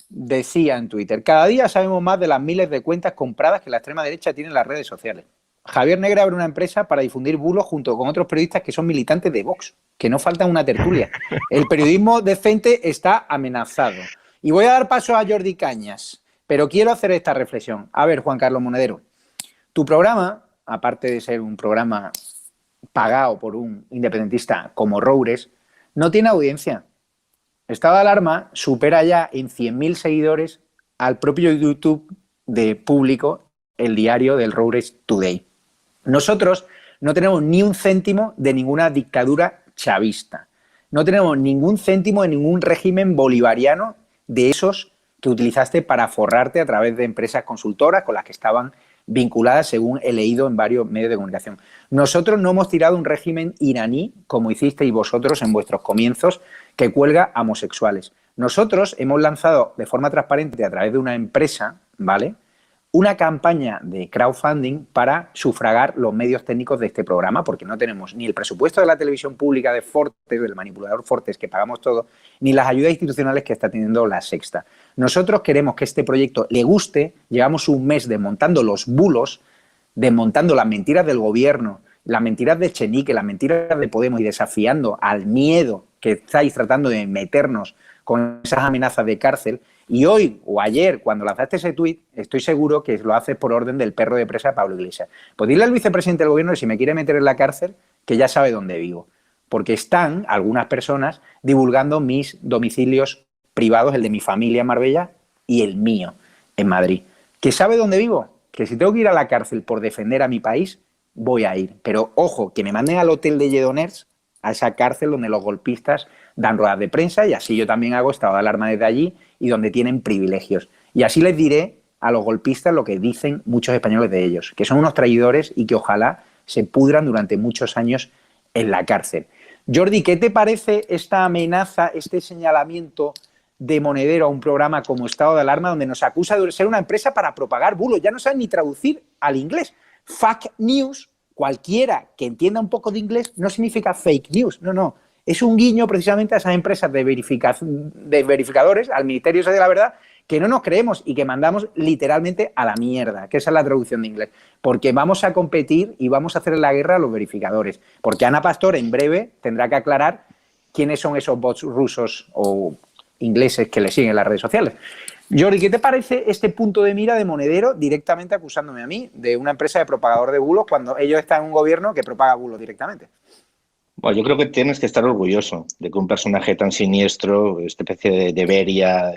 decía en Twitter, cada día sabemos más de las miles de cuentas compradas que la extrema derecha tiene en las redes sociales. Javier Negre abre una empresa para difundir bulos junto con otros periodistas que son militantes de Vox, que no faltan una tertulia. El periodismo decente está amenazado. Y voy a dar paso a Jordi Cañas, pero quiero hacer esta reflexión. A ver, Juan Carlos Monedero, tu programa, aparte de ser un programa pagado por un independentista como Roures, no tiene audiencia. Estado de alarma supera ya en 100.000 seguidores al propio YouTube de Público, el diario del Roures Today. Nosotros no tenemos ni un céntimo de ninguna dictadura chavista. No tenemos ningún céntimo de ningún régimen bolivariano de esos que utilizaste para forrarte a través de empresas consultoras con las que estaban vinculadas, según he leído en varios medios de comunicación. Nosotros no hemos tirado un régimen iraní, como hicisteis vosotros en vuestros comienzos, que cuelga a homosexuales. Nosotros hemos lanzado de forma transparente a través de una empresa, ¿vale?, una campaña de crowdfunding para sufragar los medios técnicos de este programa, porque no tenemos ni el presupuesto de la televisión pública de Fortes, del manipulador Fortes, que pagamos todo, ni las ayudas institucionales que está teniendo La Sexta. Nosotros queremos que este proyecto le guste, llevamos un mes desmontando los bulos, desmontando las mentiras del gobierno, las mentiras de Echenique, las mentiras de Podemos y desafiando al miedo que estáis tratando de meternos con esas amenazas de cárcel. Y hoy o ayer, cuando lanzaste ese tuit, estoy seguro que lo haces por orden del perro de presa de Pablo Iglesias. Pues dile al vicepresidente del gobierno que si me quiere meter en la cárcel, que ya sabe dónde vivo. Porque están algunas personas divulgando mis domicilios privados, el de mi familia en Marbella y el mío en Madrid. ¿Que sabe dónde vivo? Que si tengo que ir a la cárcel por defender a mi país, voy a ir. Pero ojo, que me manden al hotel de Lledoners, a esa cárcel donde los golpistas dan ruedas de prensa, y así yo también hago estado de alarma desde allí, y donde tienen privilegios. Y así les diré a los golpistas lo que dicen muchos españoles de ellos, que son unos traidores y que ojalá se pudran durante muchos años en la cárcel. Jordi, ¿qué te parece esta amenaza, este señalamiento de Monedero a un programa como Estado de Alarma, donde nos acusa de ser una empresa para propagar bulos? Ya no saben ni traducir al inglés. Fake news, cualquiera que entienda un poco de inglés, no significa fake news, no. Es un guiño precisamente a esas empresas de verificadores, al Ministerio de la Verdad, que no nos creemos y que mandamos literalmente a la mierda, que esa es la traducción de inglés. Porque vamos a competir y vamos a hacer la guerra a los verificadores. Porque Ana Pastor en breve tendrá que aclarar quiénes son esos bots rusos o ingleses que le siguen en las redes sociales. Jordi, ¿qué te parece este punto de mira de Monedero directamente acusándome a mí de una empresa de propagador de bulos cuando ellos están en un gobierno que propaga bulos directamente? Bueno, yo creo que tienes que estar orgulloso de que un personaje tan siniestro, esta especie de Beria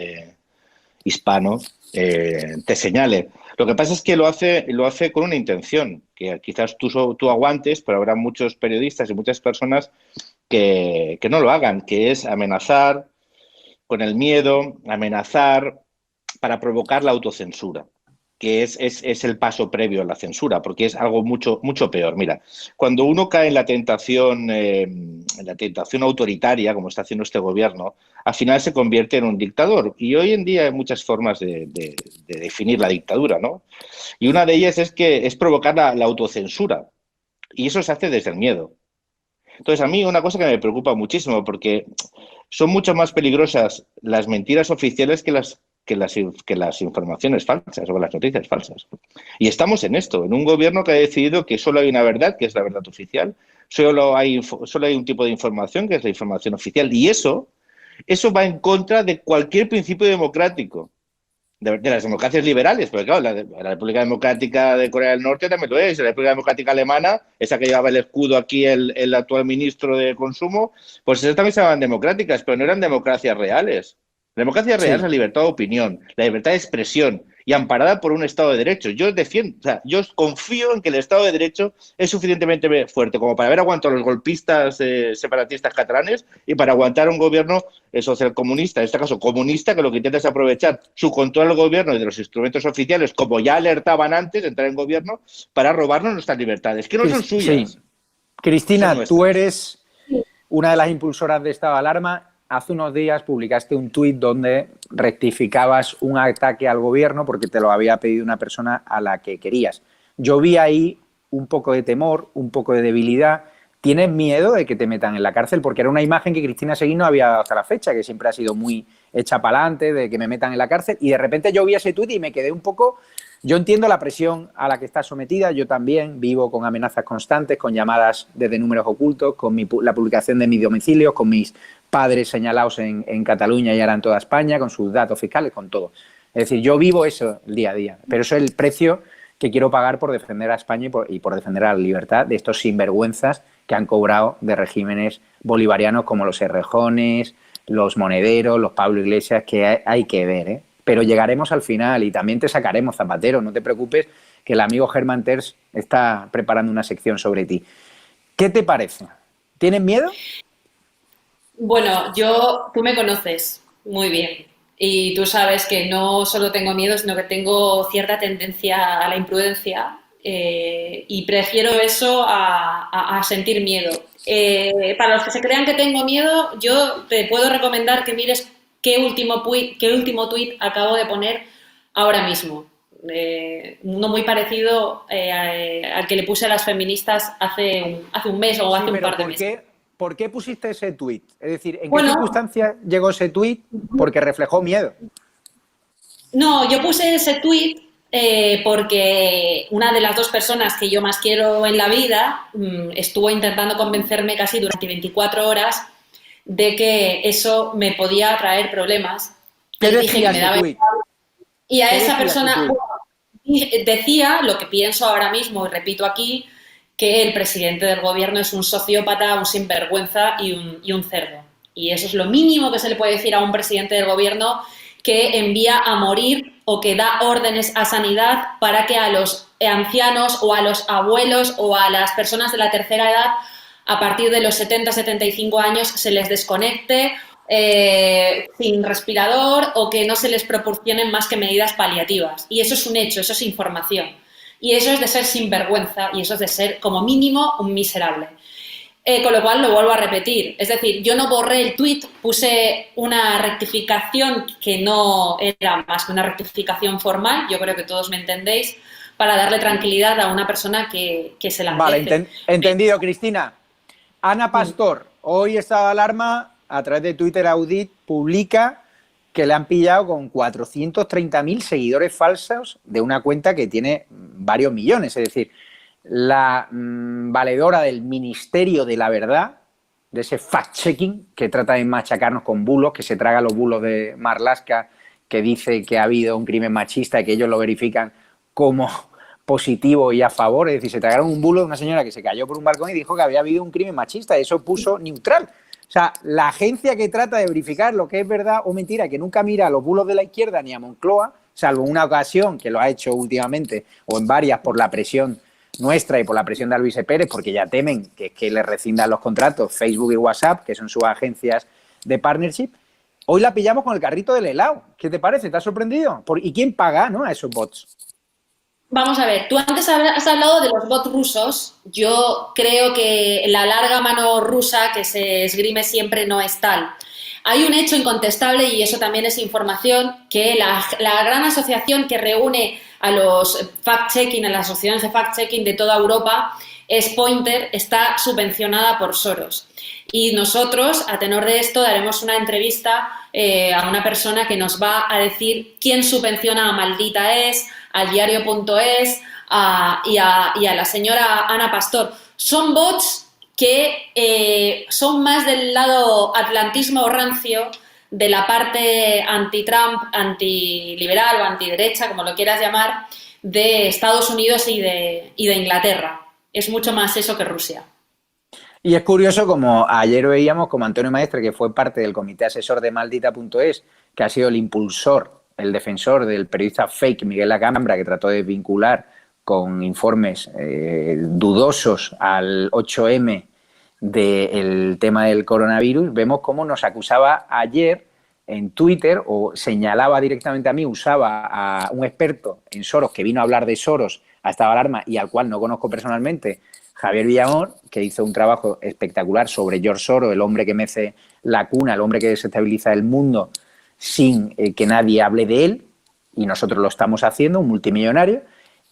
hispano, te señale. Lo que pasa es que lo hace con una intención, que quizás tú aguantes, pero habrá muchos periodistas y muchas personas que no lo hagan, que es amenazar con el miedo, amenazar para provocar la autocensura, que es el paso previo a la censura, porque es algo mucho peor. Mira, cuando uno cae en la tentación autoritaria, como está haciendo este gobierno, al final se convierte en un dictador. Y hoy en día hay muchas formas de definir la dictadura, ¿no? Y una de ellas es provocar la autocensura. Y eso se hace desde el miedo. Entonces, a mí una cosa que me preocupa muchísimo, porque son mucho más peligrosas las mentiras oficiales que las informaciones falsas o las noticias falsas. Y estamos en esto, en un gobierno que ha decidido que solo hay una verdad, que es la verdad oficial, solo hay un tipo de información, que es la información oficial, y eso va en contra de cualquier principio democrático, de las democracias liberales, porque claro, la República Democrática de Corea del Norte también lo es, la República Democrática Alemana, esa que llevaba el escudo aquí el actual ministro de Consumo, pues esas también se llamaban democráticas, pero no eran democracias reales. La democracia real es la libertad de opinión, la libertad de expresión y amparada por un Estado de Derecho. Yo confío en que el Estado de Derecho es suficientemente fuerte como para haber aguantado a los golpistas separatistas catalanes y para aguantar un gobierno socialcomunista, en este caso comunista, que lo que intenta es aprovechar su control del gobierno y de los instrumentos oficiales, como ya alertaban antes de entrar en gobierno, para robarnos nuestras libertades, que no son suyas. Sí. Cristina, tú eres una de las impulsoras de Estado de Alarma. Hace unos días publicaste un tuit donde rectificabas un ataque al gobierno porque te lo había pedido una persona a la que querías. Yo vi ahí un poco de temor, un poco de debilidad. ¿Tienes miedo de que te metan en la cárcel? Porque era una imagen que Cristina Seguí no había dado hasta la fecha, que siempre ha sido muy hecha para adelante, de que me metan en la cárcel. Y de repente yo vi ese tuit y me quedé un poco... Yo entiendo la presión a la que estás sometida, yo también vivo con amenazas constantes, con llamadas desde números ocultos, con la publicación de mis domicilios, con mis padres señalados en Cataluña y ahora en toda España, con sus datos fiscales, con todo. Es decir, yo vivo eso el día a día, pero eso es el precio que quiero pagar por defender a España y por defender a la libertad de estos sinvergüenzas que han cobrado de regímenes bolivarianos como los Errejones, los Monederos, los Pablo Iglesias, que hay que ver, ¿eh? Pero llegaremos al final y también te sacaremos, Zapatero, no te preocupes, que el amigo Germán Terç está preparando una sección sobre ti. ¿Qué te parece? ¿Tienes miedo? Bueno, tú me conoces muy bien y tú sabes que no solo tengo miedo, sino que tengo cierta tendencia a la imprudencia y prefiero eso a sentir miedo. Para los que se crean que tengo miedo, yo te puedo recomendar que mires qué último tuit acabo de poner ahora mismo. uno muy parecido al que le puse a las feministas hace un mes o hace un par de meses. ¿Por qué pusiste ese tuit? Es decir, ¿en Bueno, qué circunstancias llegó ese tuit? Porque reflejó miedo. No, yo puse ese tuit porque una de las dos personas que yo más quiero en la vida estuvo intentando convencerme casi durante 24 horas de que eso me podía traer problemas. ¿Qué Le decía dije que me daba ese tuit? y a ¿Qué esa decía persona decía lo que pienso ahora mismo y repito aquí, que el presidente del gobierno es un sociópata, un sinvergüenza y un cerdo. Y eso es lo mínimo que se le puede decir a un presidente del gobierno que envía a morir o que da órdenes a sanidad para que a los ancianos o a los abuelos o a las personas de la tercera edad, a partir de los 70-75 años, se les desconecte sin respirador o que no se les proporcionen más que medidas paliativas. Y eso es un hecho, eso es información. Y eso es de ser sinvergüenza y eso es de ser, como mínimo, un miserable. Con lo cual lo vuelvo a repetir. Es decir, yo no borré el tuit, puse una rectificación que no era más que una rectificación formal, yo creo que todos me entendéis, para darle tranquilidad a una persona que se la merece. Vale, entendido, Cristina. Ana Pastor, hoy Estado de Alarma, a través de Twitter Audit, publica que le han pillado con 430.000 seguidores falsos de una cuenta que tiene varios millones. Es decir, la valedora del Ministerio de la Verdad, de ese fact-checking que trata de machacarnos con bulos, que se traga los bulos de Marlaska, que dice que ha habido un crimen machista y que ellos lo verifican como positivo y a favor. Es decir, se tragaron un bulo de una señora que se cayó por un balcón y dijo que había habido un crimen machista. Eso puso neutral. O sea, la agencia que trata de verificar lo que es verdad o mentira, que nunca mira a los bulos de la izquierda ni a Moncloa, salvo una ocasión que lo ha hecho últimamente, o en varias por la presión nuestra y por la presión de Alvise Pérez, porque ya temen que le rescindan los contratos Facebook y WhatsApp, que son sus agencias de partnership. Hoy la pillamos con el carrito del helado. ¿Qué te parece? ¿Te has sorprendido? ¿Y quién paga, no, a esos bots? Vamos a ver, tú antes has hablado de los bots rusos. Yo creo que la larga mano rusa que se esgrime siempre no es tal. Hay un hecho incontestable, y eso también es información, que la gran asociación que reúne a los fact-checking, a las asociaciones de fact-checking de toda Europa, es Pointer, está subvencionada por Soros. Y nosotros, a tenor de esto, daremos una entrevista a una persona que nos va a decir quién subvenciona a Maldita Es, al diario.es y a la señora Ana Pastor. Son bots que son más del lado atlantismo rancio, de la parte anti-Trump, antiliberal o antiderecha, como lo quieras llamar, de Estados Unidos y de Inglaterra. Es mucho más eso que Rusia. Y es curioso, como ayer veíamos, como Antonio Maestre, que fue parte del comité asesor de Maldita.es, que ha sido el impulsor, el defensor del periodista fake Miguel Lacambra, que trató de vincular con informes dudosos al 8M del tema del coronavirus, vemos cómo nos acusaba ayer en Twitter, o señalaba directamente a mí, usaba a un experto en Soros que vino a hablar de Soros a Estado de Alarma y al cual no conozco personalmente, Javier Villamor, que hizo un trabajo espectacular sobre George Soros, el hombre que mece la cuna, el hombre que desestabiliza el mundo sin que nadie hable de él, y nosotros lo estamos haciendo, un multimillonario,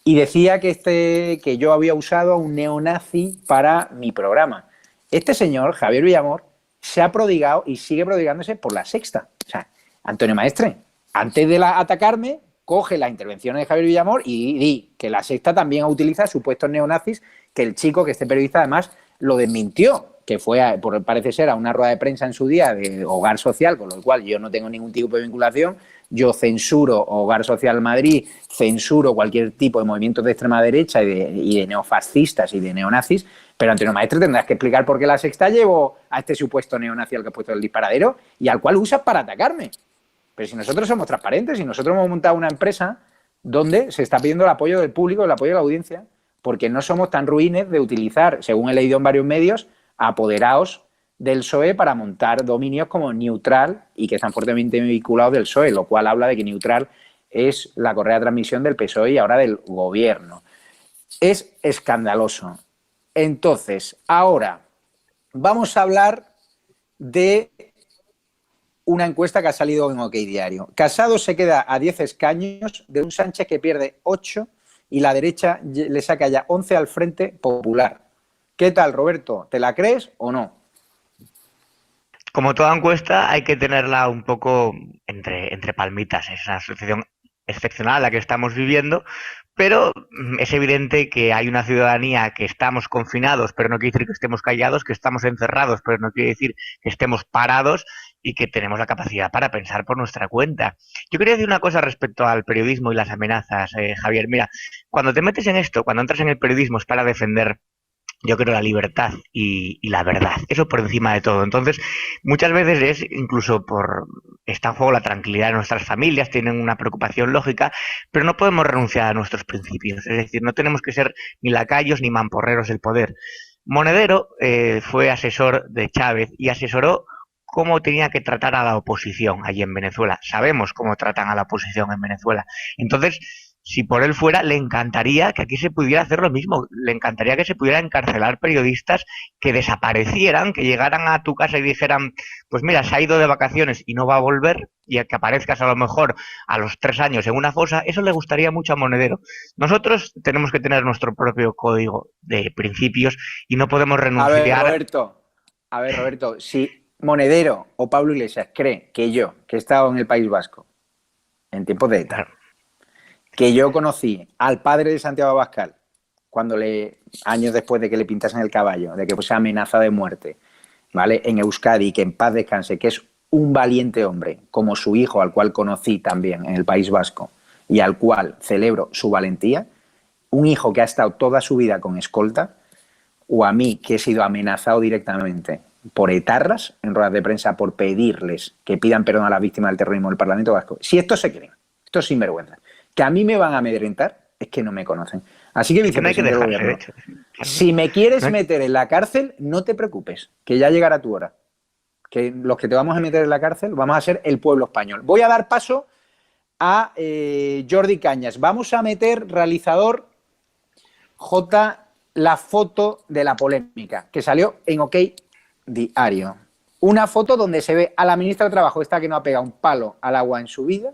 y decía que yo había usado a un neonazi para mi programa. Este señor, Javier Villamor, se ha prodigado y sigue prodigándose por La Sexta. O sea, Antonio Maestre, antes de atacarme, coge las intervenciones de Javier Villamor y di que La Sexta también utiliza supuestos neonazis, que el chico, que este periodista además lo desmintió, que fue, parece ser, a una rueda de prensa en su día de Hogar Social, con lo cual yo no tengo ningún tipo de vinculación. Yo censuro Hogar Social Madrid, censuro cualquier tipo de movimientos de extrema derecha y de neofascistas y de neonazis, pero Antonio Maestre tendrás que explicar por qué La Sexta llevó a este supuesto neonazi al que ha puesto el disparadero y al cual usas para atacarme. Pero si nosotros somos transparentes y nosotros hemos montado una empresa donde se está pidiendo el apoyo del público, el apoyo de la audiencia, porque no somos tan ruines de utilizar, según he leído en varios medios, apoderados del PSOE para montar dominios como Neutral y que están fuertemente vinculados del PSOE, lo cual habla de que Neutral es la correa de transmisión del PSOE y ahora del gobierno. Es escandaloso. Entonces, ahora vamos a hablar de una encuesta que ha salido en OK Diario. Casado se queda a 10 escaños de un Sánchez que pierde 8 y la derecha le saca ya 11 al Frente Popular. ¿Qué tal, Roberto? ¿Te la crees o no? Como toda encuesta, hay que tenerla un poco entre palmitas. Es una situación excepcional la que estamos viviendo, pero es evidente que hay una ciudadanía que estamos confinados, pero no quiere decir que estemos callados, que estamos encerrados, pero no quiere decir que estemos parados y que tenemos la capacidad para pensar por nuestra cuenta. Yo quería decir una cosa respecto al periodismo y las amenazas, Javier. Mira, cuando te metes en esto, cuando entras en el periodismo es para defender, yo creo, la libertad y la verdad, eso por encima de todo. Entonces, muchas veces es incluso está en juego la tranquilidad de nuestras familias, tienen una preocupación lógica, pero no podemos renunciar a nuestros principios. Es decir, no tenemos que ser ni lacayos ni mamporreros del poder. Monedero fue asesor de Chávez y asesoró cómo tenía que tratar a la oposición allí en Venezuela. Sabemos cómo tratan a la oposición en Venezuela. Entonces, si por él fuera, le encantaría que aquí se pudiera hacer lo mismo. Le encantaría que se pudiera encarcelar periodistas que desaparecieran, que llegaran a tu casa y dijeran, pues mira, se ha ido de vacaciones y no va a volver, y que aparezcas a lo mejor a los 3 años en una fosa. Eso le gustaría mucho a Monedero. Nosotros tenemos que tener nuestro propio código de principios y no podemos renunciar. A ver, Roberto, si Monedero o Pablo Iglesias cree que yo, que he estado en el País Vasco en tiempos de ETA, que yo conocí al padre de Santiago Abascal años después de que le pintasen el caballo, de que fuese amenaza de muerte, ¿vale? En Euskadi, que en paz descanse, que es un valiente hombre, como su hijo, al cual conocí también en el País Vasco y al cual celebro su valentía, un hijo que ha estado toda su vida con escolta, o a mí, que he sido amenazado directamente por etarras en ruedas de prensa por pedirles que pidan perdón a las víctimas del terrorismo del Parlamento Vasco. Si esto se creen, esto es sinvergüenza, que a mí me van a amedrentar, es que no me conocen. Así que, vicepresidente del Gobierno, si me quieres meter en la cárcel, no te preocupes, que ya llegará tu hora. Que los que te vamos a meter en la cárcel vamos a ser el pueblo español. Voy a dar paso a Jordi Cañas. Vamos a meter, realizador J, la foto de la polémica, que salió en OK Diario. Una foto donde se ve a la ministra de Trabajo, esta que no ha pegado un palo al agua en su vida,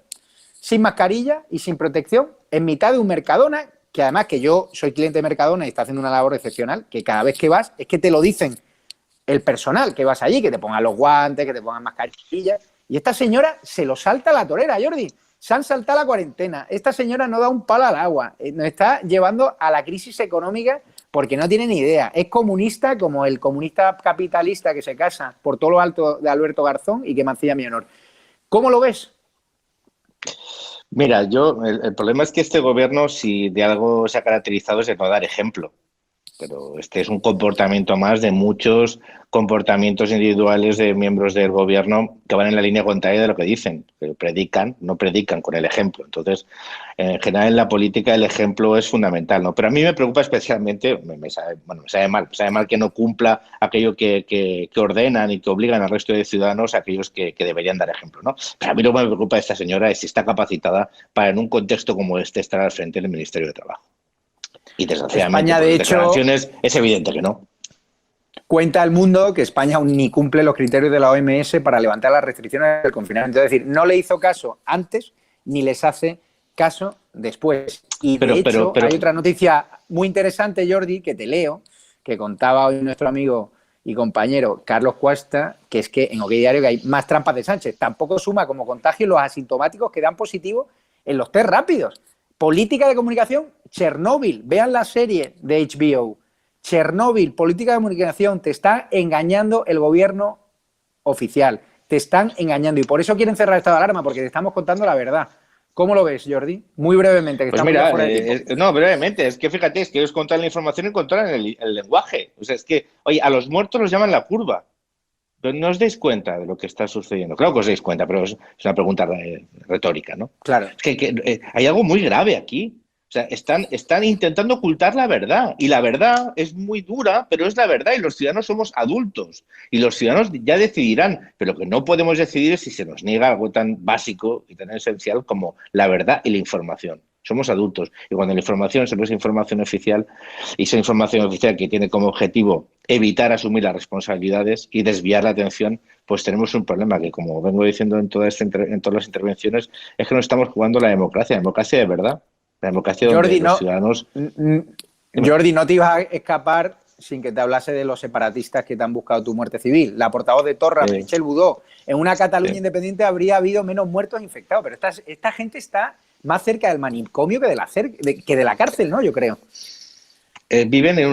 sin mascarilla y sin protección, en mitad de un Mercadona, que además que yo soy cliente de Mercadona y está haciendo una labor excepcional, que cada vez que vas, es que te lo dicen el personal que vas allí, que te pongan los guantes, que te pongan mascarillas, y esta señora se lo salta a la torera, Jordi. Se han saltado la cuarentena. Esta señora no da un palo al agua. Nos está llevando a la crisis económica porque no tiene ni idea. Es comunista como el comunista capitalista que se casa por todo lo alto de Alberto Garzón y que mancilla mi honor. ¿Cómo lo ves? Mira, el problema es que este gobierno, si de algo se ha caracterizado, es de no dar ejemplo. Pero este es un comportamiento más de muchos comportamientos individuales de miembros del gobierno que van en la línea contraria de lo que dicen. Que no predican con el ejemplo. Entonces, en general en la política el ejemplo es fundamental, ¿no? Pero a mí me preocupa especialmente, me sabe mal que no cumpla aquello que ordenan y que obligan al resto de ciudadanos, aquellos que deberían dar ejemplo, ¿no? Pero a mí lo que me preocupa de esta señora es si está capacitada para, en un contexto como este, estar al frente del Ministerio de Trabajo. Y desgraciadamente, España, de hecho, declaraciones, es evidente que no. Cuenta el mundo que España aún ni cumple los criterios de la OMS para levantar las restricciones del confinamiento. Es decir, no le hizo caso antes ni les hace caso después. Y de hecho, hay otra noticia muy interesante, Jordi, que te leo, que contaba hoy nuestro amigo y compañero Carlos Cuesta, que es que en OK Diario que hay más trampas de Sánchez. Tampoco suma como contagio los asintomáticos que dan positivo en los test rápidos. Política de comunicación, Chernóbil. Vean la serie de HBO. Chernóbil, política de comunicación. Te está engañando el gobierno oficial. Te están engañando. Y por eso quieren cerrar estado de alarma, porque te estamos contando la verdad. ¿Cómo lo ves, Jordi? Muy brevemente, que pues estamos mira, fuera de tiempo. No, brevemente. Es que fíjate, es que ellos controlan la información y controlan el lenguaje. O sea, es que, oye, a los muertos los llaman la curva. Pero no os dais cuenta de lo que está sucediendo. Claro que os dais cuenta, pero es una pregunta retórica, ¿no? Claro. Es que hay algo muy grave aquí. O sea, están intentando ocultar la verdad. Y la verdad es muy dura, pero es la verdad. Y los ciudadanos somos adultos. Y los ciudadanos ya decidirán. Pero lo que no podemos decidir es si se nos niega algo tan básico y tan esencial como la verdad y la información. somos adultos. Y cuando la información siempre es información oficial, y esa información oficial que tiene como objetivo evitar asumir las responsabilidades y desviar la atención, pues tenemos un problema que, como vengo diciendo en todas las intervenciones, es que no estamos jugando la democracia de verdad. La democracia donde Jordi, los ciudadanos... Jordi, no te ibas a escapar sin que te hablase de los separatistas que te han buscado tu muerte civil. La portavoz de Torra, Meritxell Budó, en una Cataluña independiente habría habido menos muertos infectados, pero esta gente está más cerca del manicomio que de la cárcel, ¿no? Yo creo. Viven en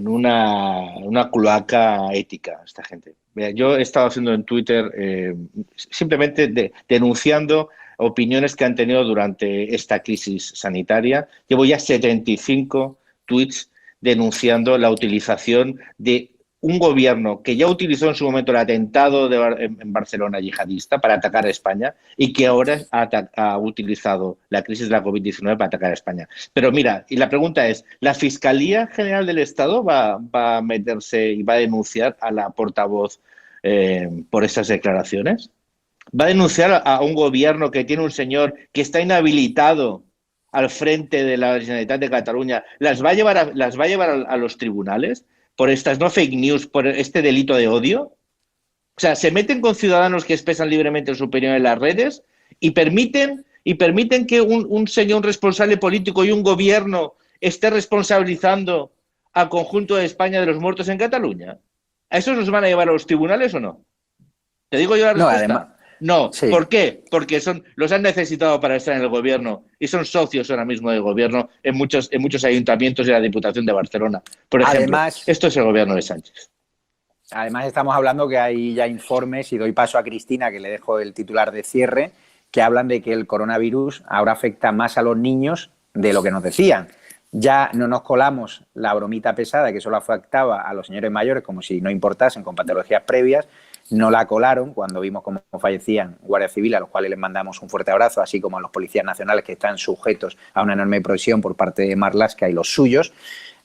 una cloaca ética, esta gente. Mira, yo he estado haciendo en Twitter simplemente denunciando opiniones que han tenido durante esta crisis sanitaria. Llevo ya 75 tweets denunciando la utilización de un gobierno que ya utilizó en su momento el atentado en Barcelona yihadista para atacar a España y que ahora ha utilizado la crisis de la COVID-19 para atacar a España. Pero mira, y la pregunta es, ¿la Fiscalía General del Estado va a meterse y va a denunciar a la portavoz por estas declaraciones? ¿Va a denunciar a un gobierno que tiene un señor que está inhabilitado al frente de la Generalitat de Cataluña? ¿Las va a llevar a los tribunales por estas no fake news, por este delito de odio? O sea, se meten con ciudadanos que expresan libremente su opinión en las redes y permiten que un señor responsable político y un gobierno esté responsabilizando al conjunto de España de los muertos en Cataluña. ¿A esos los van a llevar a los tribunales o no? ¿Te digo yo la respuesta? Además, no. Sí. ¿Por qué? Porque los han necesitado para estar en el gobierno y son socios ahora mismo del gobierno en muchos ayuntamientos de la Diputación de Barcelona. Por ejemplo, además, esto es el gobierno de Sánchez. Además, estamos hablando que hay ya informes, y doy paso a Cristina, que le dejo el titular de cierre, que hablan de que el coronavirus ahora afecta más a los niños de lo que nos decían. Ya no nos colamos la bromita pesada que solo afectaba a los señores mayores, como si no importasen, con patologías previas. No la colaron cuando vimos cómo fallecían guardias civiles, a los cuales les mandamos un fuerte abrazo, así como a los policías nacionales que están sujetos a una enorme presión por parte de Marlaska y los suyos.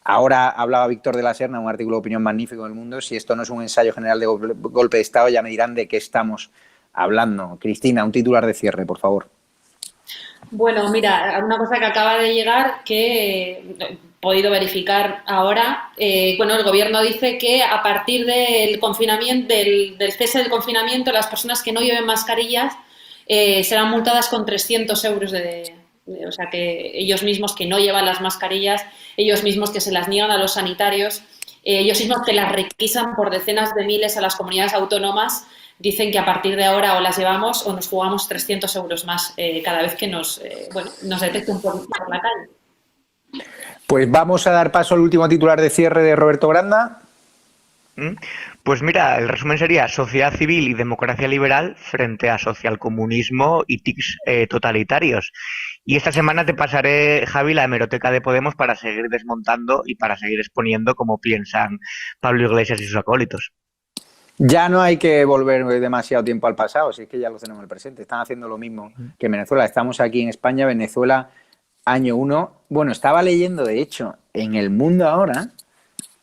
Ahora hablaba Víctor de la Serna, un artículo de opinión magnífico en El Mundo. Si esto no es un ensayo general de golpe de Estado, ya me dirán de qué estamos hablando. Cristina, un titular de cierre, por favor. Bueno, mira, una cosa que acaba de llegar que he podido verificar ahora. El gobierno dice que a partir del confinamiento, del cese del confinamiento, las personas que no lleven mascarillas serán multadas con 300 euros o sea, que ellos mismos que no llevan las mascarillas, ellos mismos que se las niegan a los sanitarios, ellos mismos que las requisan por decenas de miles a las comunidades autónomas, dicen que a partir de ahora o las llevamos o nos jugamos 300 euros más cada vez que nos detecten por la calle. Pues vamos a dar paso al último titular de cierre de Roberto Granda. Pues mira, el resumen sería sociedad civil y democracia liberal frente a socialcomunismo y tics totalitarios. Y esta semana te pasaré, Javi, la hemeroteca de Podemos para seguir desmontando y para seguir exponiendo cómo piensan Pablo Iglesias y sus acólitos. Ya no hay que volver demasiado tiempo al pasado, si es que ya lo tenemos en el presente. Están haciendo lo mismo que en Venezuela. Estamos aquí en España, Venezuela, año 1. Bueno, estaba leyendo, de hecho, en El Mundo ahora,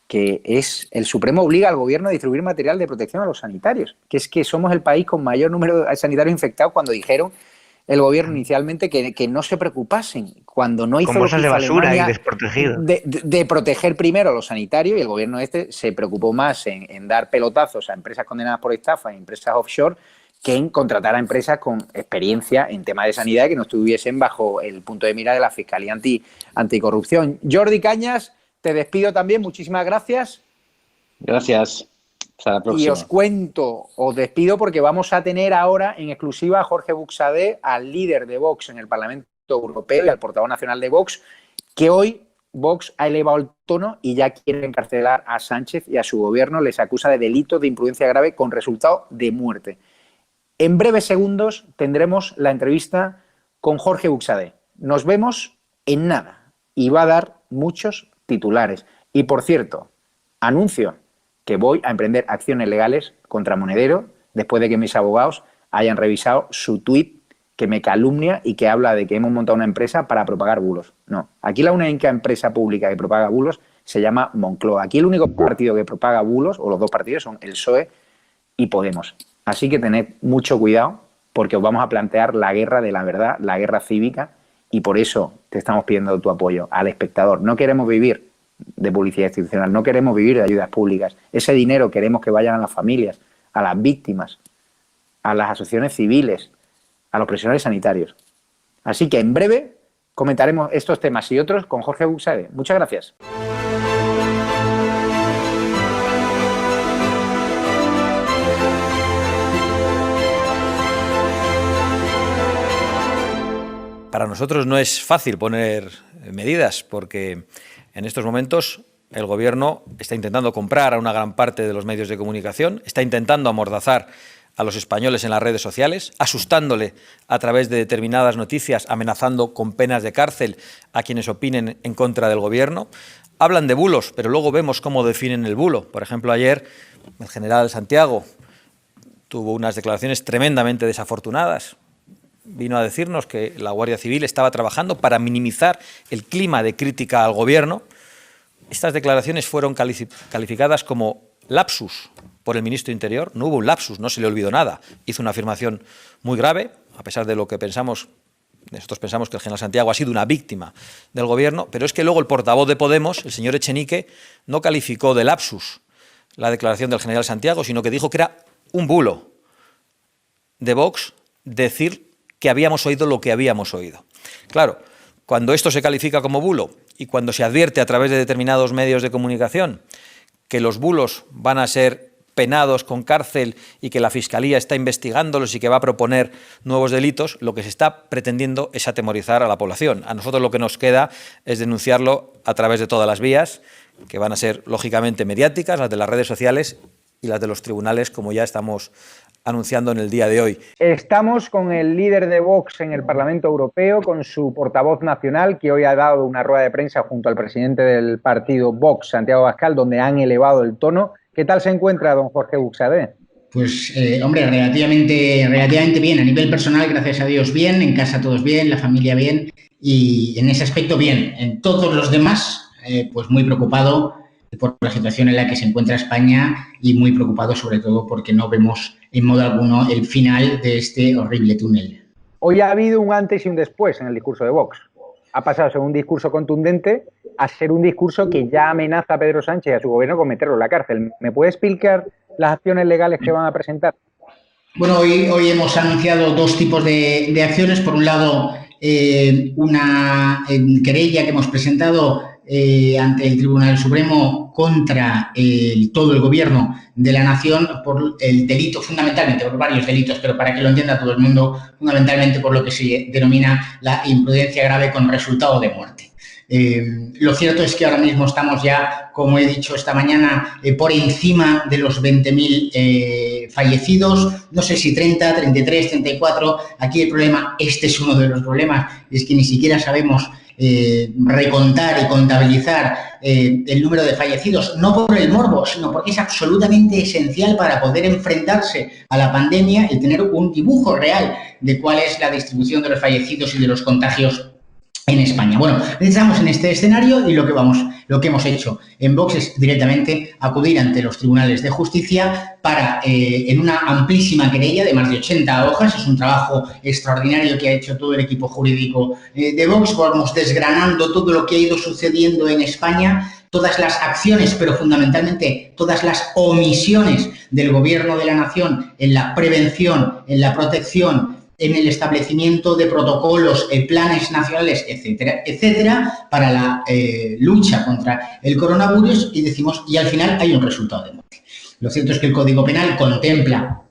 que el Supremo obliga al gobierno a distribuir material de protección a los sanitarios, que es que somos el país con mayor número de sanitarios infectados, cuando dijeron el gobierno inicialmente que no se preocupasen, cuando no hizo con bolsas de basura y desprotegidos. De proteger primero a los sanitarios, y el gobierno se preocupó más en dar pelotazos a empresas condenadas por estafa y empresas offshore que en contratar a empresas con experiencia en temas de sanidad que no estuviesen bajo el punto de mira de la Fiscalía Anticorrupción. Jordi Cañas, te despido también, muchísimas gracias. Gracias. Hasta la próxima. Y os despido porque vamos a tener ahora en exclusiva a Jorge Buxadé, al líder de Vox en el Parlamento Europeo y al portavoz nacional de Vox, que hoy Vox ha elevado el tono y ya quiere encarcelar a Sánchez y a su gobierno. Les acusa de delitos de imprudencia grave con resultado de muerte. En breves segundos tendremos la entrevista con Jorge Buxadé. Nos vemos en nada y va a dar muchos titulares. Y por cierto, anuncio que voy a emprender acciones legales contra Monedero después de que mis abogados hayan revisado su tuit que me calumnia y que habla de que hemos montado una empresa para propagar bulos. No, aquí la única empresa pública que propaga bulos se llama Moncloa. Aquí el único partido que propaga bulos, o los dos partidos, son el PSOE y Podemos. Así que tened mucho cuidado porque os vamos a plantear la guerra de la verdad, la guerra cívica, y por eso te estamos pidiendo tu apoyo al espectador. No queremos vivir de publicidad institucional, no queremos vivir de ayudas públicas. Ese dinero queremos que vayan a las familias, a las víctimas, a las asociaciones civiles, a los profesionales sanitarios. Así que en breve comentaremos estos temas y otros con Jorge Buxade. Muchas gracias. Para nosotros no es fácil poner medidas porque en estos momentos el Gobierno está intentando comprar a una gran parte de los medios de comunicación, está intentando amordazar a los españoles en las redes sociales, asustándole a través de determinadas noticias, amenazando con penas de cárcel a quienes opinen en contra del Gobierno. Hablan de bulos, pero luego vemos cómo definen el bulo. Por ejemplo, ayer el general Santiago tuvo unas declaraciones tremendamente desafortunadas. Vino a decirnos que la Guardia Civil estaba trabajando para minimizar el clima de crítica al Gobierno. Estas declaraciones fueron calificadas como lapsus por el ministro de Interior. No hubo un lapsus, no se le olvidó nada. Hizo una afirmación muy grave, a pesar de lo que pensamos. Nosotros pensamos que el general Santiago ha sido una víctima del Gobierno, pero es que luego el portavoz de Podemos, el señor Echenique, no calificó de lapsus la declaración del general Santiago, sino que dijo que era un bulo de Vox decir que habíamos oído lo que habíamos oído. Claro, cuando esto se califica como bulo y cuando se advierte a través de determinados medios de comunicación que los bulos van a ser penados con cárcel y que la Fiscalía está investigándolos y que va a proponer nuevos delitos, lo que se está pretendiendo es atemorizar a la población. A nosotros lo que nos queda es denunciarlo a través de todas las vías, que van a ser lógicamente mediáticas, las de las redes sociales y las de los tribunales, como ya estamos anunciando en el día de hoy. Estamos con el líder de Vox en el Parlamento Europeo, con su portavoz nacional, que hoy ha dado una rueda de prensa junto al presidente del partido Vox, Santiago Abascal, donde han elevado el tono. ¿Qué tal se encuentra don Jorge Buxade? Pues, hombre, relativamente bien. A nivel personal, gracias a Dios, bien. En casa todos bien, la familia bien. Y en ese aspecto, bien. En todos los demás, pues muy preocupado por la situación en la que se encuentra España y muy preocupado sobre todo porque no vemos en modo alguno el final de este horrible túnel. Hoy ha habido un antes y un después en el discurso de Vox. Ha pasado de ser un discurso contundente a ser un discurso que ya amenaza a Pedro Sánchez y a su gobierno con meterlo en la cárcel. ¿Me puede explicar las acciones legales que van a presentar? Bueno, hoy hemos anunciado dos tipos de acciones. Por un lado, una querella que hemos presentado ante el Tribunal Supremo contra todo el Gobierno de la Nación por el delito, fundamentalmente por varios delitos, pero para que lo entienda todo el mundo, fundamentalmente por lo que se denomina la imprudencia grave con resultado de muerte. Lo cierto es que ahora mismo estamos ya, como he dicho esta mañana, por encima de los 20.000 fallecidos, no sé si 30, 33, 34, aquí el problema, este es uno de los problemas, es que ni siquiera sabemos recontar y contabilizar el número de fallecidos, no por el morbo, sino porque es absolutamente esencial para poder enfrentarse a la pandemia y tener un dibujo real de cuál es la distribución de los fallecidos y de los contagios en España. Bueno, estamos en este escenario y lo que hemos hecho en Vox es directamente acudir ante los tribunales de justicia para, en una amplísima querella de más de 80 hojas, es un trabajo extraordinario que ha hecho todo el equipo jurídico de Vox, vamos desgranando todo lo que ha ido sucediendo en España, todas las acciones, pero fundamentalmente todas las omisiones del Gobierno de la Nación en la prevención, en la protección, en el establecimiento de protocolos, planes nacionales, etcétera, etcétera, para la lucha contra el coronavirus y al final hay un resultado de muerte. Lo cierto es que el Código Penal contempla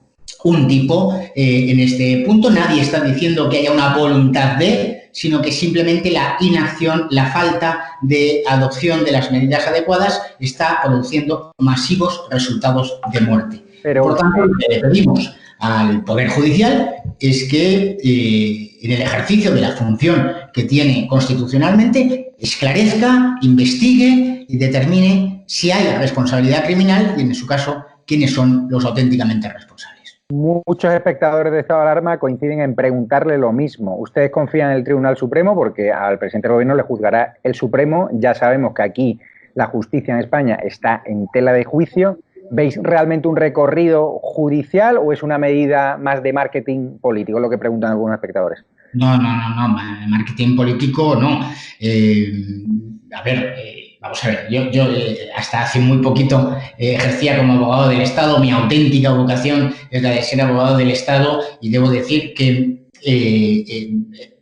un tipo en este punto. Nadie está diciendo que haya una voluntad de, sino que simplemente la inacción, la falta de adopción de las medidas adecuadas está produciendo masivos resultados de muerte. Por tanto, lo que le pedimos al Poder Judicial es que en el ejercicio de la función que tiene constitucionalmente esclarezca, investigue y determine si hay responsabilidad criminal y, en su caso, quiénes son los auténticamente responsables. Muchos espectadores de estado de alarma coinciden en preguntarle lo mismo. ¿Ustedes confían en el Tribunal Supremo? Porque al presidente del Gobierno le juzgará el Supremo. Ya sabemos que aquí la justicia en España está en tela de juicio. ¿Veis realmente un recorrido judicial o es una medida más de marketing político? Es lo que preguntan algunos espectadores. No, marketing político no. Vamos a ver, yo hasta hace muy poquito ejercía como abogado del Estado. Mi auténtica vocación es la de ser abogado del Estado y debo decir que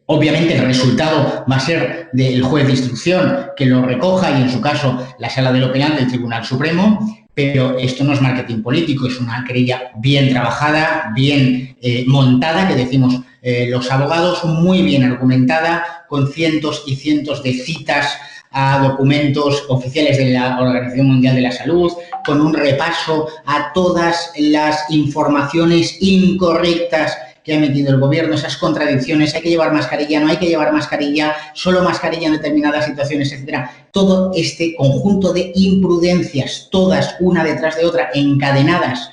obviamente el resultado va a ser del juez de instrucción que lo recoja y en su caso la Sala de lo Penal del Tribunal Supremo, pero esto no es marketing político, es una querella bien trabajada, bien montada, que decimos los abogados, muy bien argumentada, con cientos y cientos de citas a documentos oficiales de la Organización Mundial de la Salud, con un repaso a todas las informaciones incorrectas que ha metido el gobierno, esas contradicciones, hay que llevar mascarilla, no hay que llevar mascarilla, solo mascarilla en determinadas situaciones, etcétera. Todo este conjunto de imprudencias, todas una detrás de otra, encadenadas.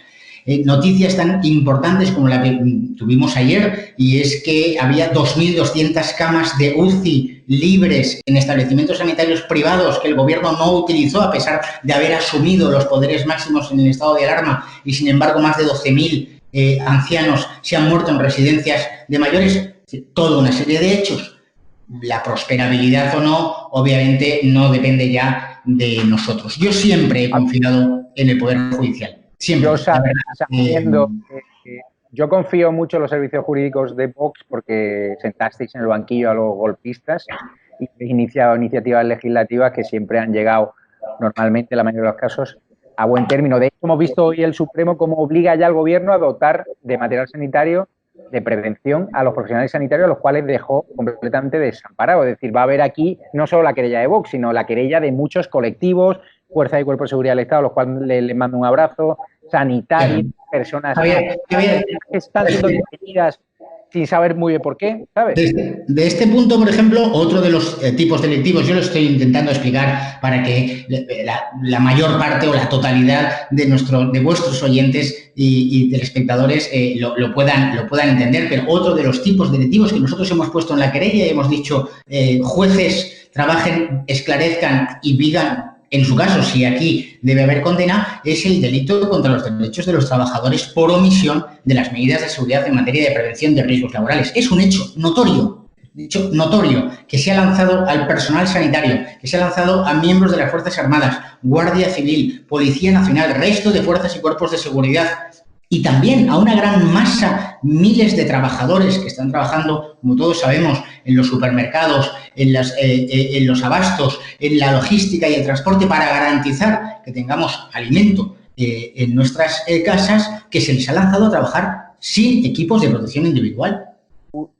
Noticias tan importantes como la que tuvimos ayer, y es que había 2.200 camas de UCI libres en establecimientos sanitarios privados que el gobierno no utilizó a pesar de haber asumido los poderes máximos en el estado de alarma, y sin embargo más de 12.000 ancianos se han muerto en residencias de mayores. Toda una serie de hechos. La prosperabilidad o no, obviamente, no depende ya de nosotros. Yo siempre he confiado en el Poder Judicial. Siempre. Yo confío mucho en los servicios jurídicos de Vox porque sentasteis en el banquillo a los golpistas y habéis iniciado iniciativas legislativas que siempre han llegado normalmente, en la mayoría de los casos, a buen término. De hecho, hemos visto hoy el Supremo cómo obliga ya al Gobierno a dotar de material sanitario de prevención a los profesionales sanitarios, a los cuales dejó completamente desamparados. Es decir, va a haber aquí no solo la querella de Vox, sino la querella de muchos colectivos, Fuerza y Cuerpo de Seguridad del Estado, a los cuales les mando un abrazo, sanitarios, personas que están siendo detenidas sin saber muy bien por qué, ¿sabes? De este punto, por ejemplo, otro de los tipos delictivos, yo lo estoy intentando explicar para que la mayor parte o la totalidad de vuestros oyentes y telespectadores lo puedan entender, pero otro de los tipos delictivos que nosotros hemos puesto en la querella y hemos dicho, jueces, trabajen, esclarezcan y digan, en su caso, si aquí debe haber condena, es el delito contra los derechos de los trabajadores por omisión de las medidas de seguridad en materia de prevención de riesgos laborales. Es un hecho notorio que se ha lanzado al personal sanitario, que se ha lanzado a miembros de las Fuerzas Armadas, Guardia Civil, Policía Nacional, resto de fuerzas y cuerpos de seguridad, y también a una gran masa, miles de trabajadores que están trabajando, como todos sabemos, en los supermercados, en los abastos, en la logística y el transporte, para garantizar que tengamos alimento en nuestras casas, que se les ha lanzado a trabajar sin equipos de protección individual.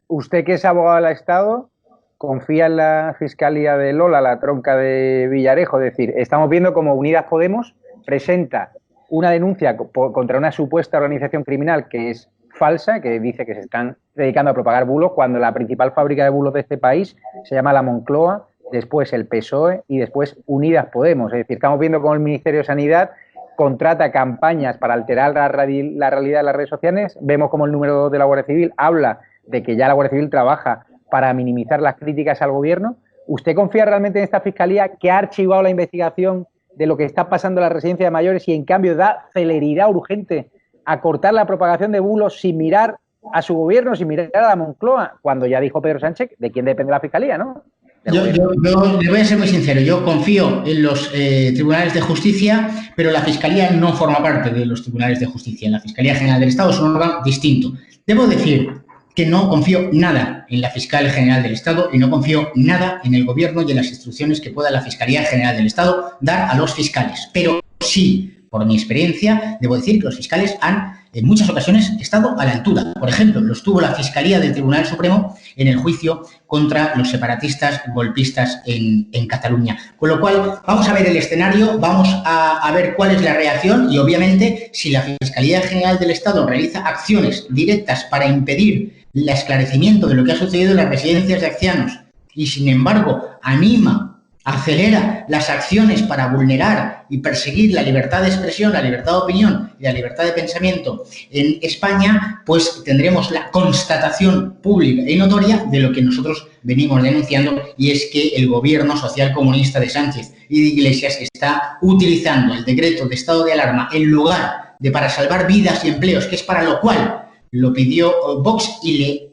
Usted, que es abogado del Estado, confía en la Fiscalía de Lola, la tronca de Villarejo. Es decir, estamos viendo cómo Unidas Podemos presenta una denuncia contra una supuesta organización criminal que es falsa, que dice que se están dedicando a propagar bulos, cuando la principal fábrica de bulos de este país se llama la Moncloa, después el PSOE y después Unidas Podemos. Es decir, estamos viendo cómo el Ministerio de Sanidad contrata campañas para alterar la realidad de las redes sociales. Vemos cómo el número 2 de la Guardia Civil habla de que ya la Guardia Civil trabaja para minimizar las críticas al gobierno. ¿Usted confía realmente en esta Fiscalía que ha archivado la investigación de lo que está pasando en la residencia de mayores y en cambio da celeridad urgente a cortar la propagación de bulos sin mirar a su gobierno, sin mirar a la Moncloa, cuando ya dijo Pedro Sánchez de quién depende la Fiscalía, ¿no? Yo le voy a ser muy sincero, yo confío en los tribunales de justicia, pero la Fiscalía no forma parte de los tribunales de justicia. La Fiscalía General del Estado es un órgano distinto. Debo decir que no confío nada en la Fiscal General del Estado y no confío nada en el Gobierno y en las instrucciones que pueda la Fiscalía General del Estado dar a los fiscales. Pero sí, por mi experiencia, debo decir que los fiscales han, en muchas ocasiones, estado a la altura. Por ejemplo, lo estuvo la Fiscalía del Tribunal Supremo en el juicio contra los separatistas golpistas en Cataluña. Con lo cual, vamos a ver el escenario, vamos a ver cuál es la reacción y, obviamente, si la Fiscalía General del Estado realiza acciones directas para impedir el esclarecimiento de lo que ha sucedido en las residencias de ancianos y, sin embargo, anima acelera las acciones para vulnerar y perseguir la libertad de expresión, la libertad de opinión y la libertad de pensamiento en España, pues tendremos la constatación pública y notoria de lo que nosotros venimos denunciando, y es que el gobierno socialcomunista de Sánchez y de Iglesias está utilizando el decreto de estado de alarma en lugar de para salvar vidas y empleos, que es para lo cual lo pidió Vox, y le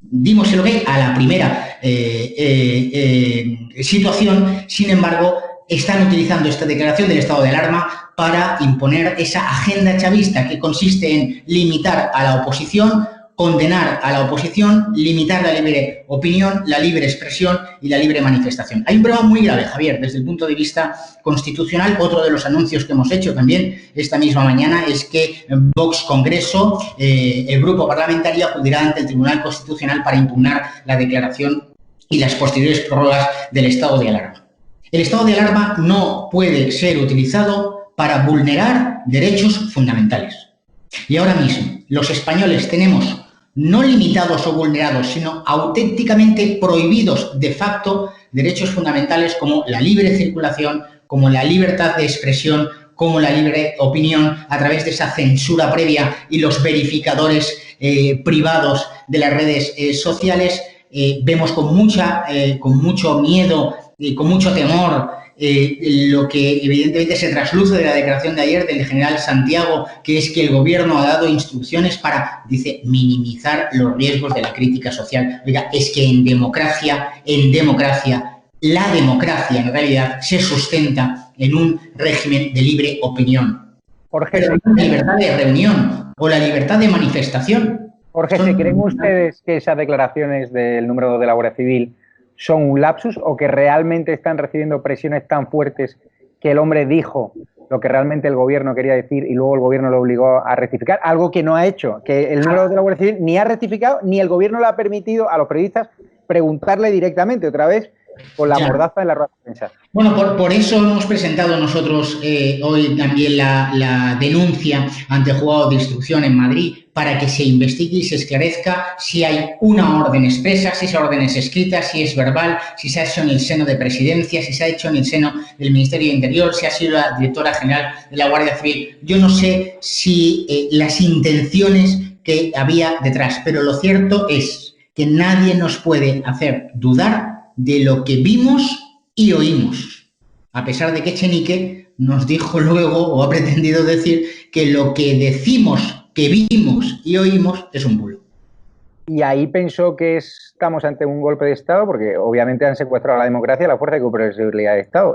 dimos el ok a la primera situación. Sin embargo, están utilizando esta declaración del estado de alarma para imponer esa agenda chavista que consiste en limitar a la oposición, condenar a la oposición, limitar la libre opinión, la libre expresión y la libre manifestación. Hay un problema muy grave, Javier, desde el punto de vista constitucional. Otro de los anuncios que hemos hecho también esta misma mañana es que Vox Congreso, el grupo parlamentario, acudirá ante el Tribunal Constitucional para impugnar la declaración y las posteriores prórrogas del estado de alarma. El estado de alarma no puede ser utilizado para vulnerar derechos fundamentales. Y ahora mismo los españoles tenemos no limitados o vulnerados, sino auténticamente prohibidos de facto derechos fundamentales como la libre circulación, como la libertad de expresión, como la libre opinión, a través de esa censura previa y los verificadores privados de las redes sociales. Vemos con mucho miedo y con mucho temor lo que evidentemente se trasluce de la declaración de ayer del general Santiago, que es que el gobierno ha dado instrucciones para, dice, minimizar los riesgos de la crítica social. Oiga, es que en democracia, la democracia en realidad se sustenta en un régimen de libre opinión. Jorge, pero la libertad de reunión o la libertad de manifestación. Jorge, ¿se creen ustedes que esas declaraciones del número 2 de la Guardia Civil son un lapsus o que realmente están recibiendo presiones tan fuertes que el hombre dijo lo que realmente el gobierno quería decir y luego el gobierno lo obligó a rectificar? Algo que no ha hecho, que el número 2 de la Guardia Civil ni ha rectificado ni el gobierno le ha permitido a los periodistas preguntarle directamente otra vez con la mordaza en la rueda de prensa. Bueno, por eso hemos presentado nosotros hoy también la denuncia ante el juzgado de instrucción en Madrid para que se investigue y se esclarezca si hay una orden expresa, si esa orden es escrita, si es verbal, si se ha hecho en el seno de Presidencia, si se ha hecho en el seno del Ministerio de Interior, si ha sido la directora general de la Guardia Civil. Yo no sé si las intenciones que había detrás, pero lo cierto es que nadie nos puede hacer dudar de lo que vimos y oímos, a pesar de que Echenique nos dijo luego, o ha pretendido decir, que lo que decimos que vimos y oímos es un bulo. Y ahí pensó que estamos ante un golpe de Estado, porque obviamente han secuestrado a la democracia y la fuerza de superioridad de Estado.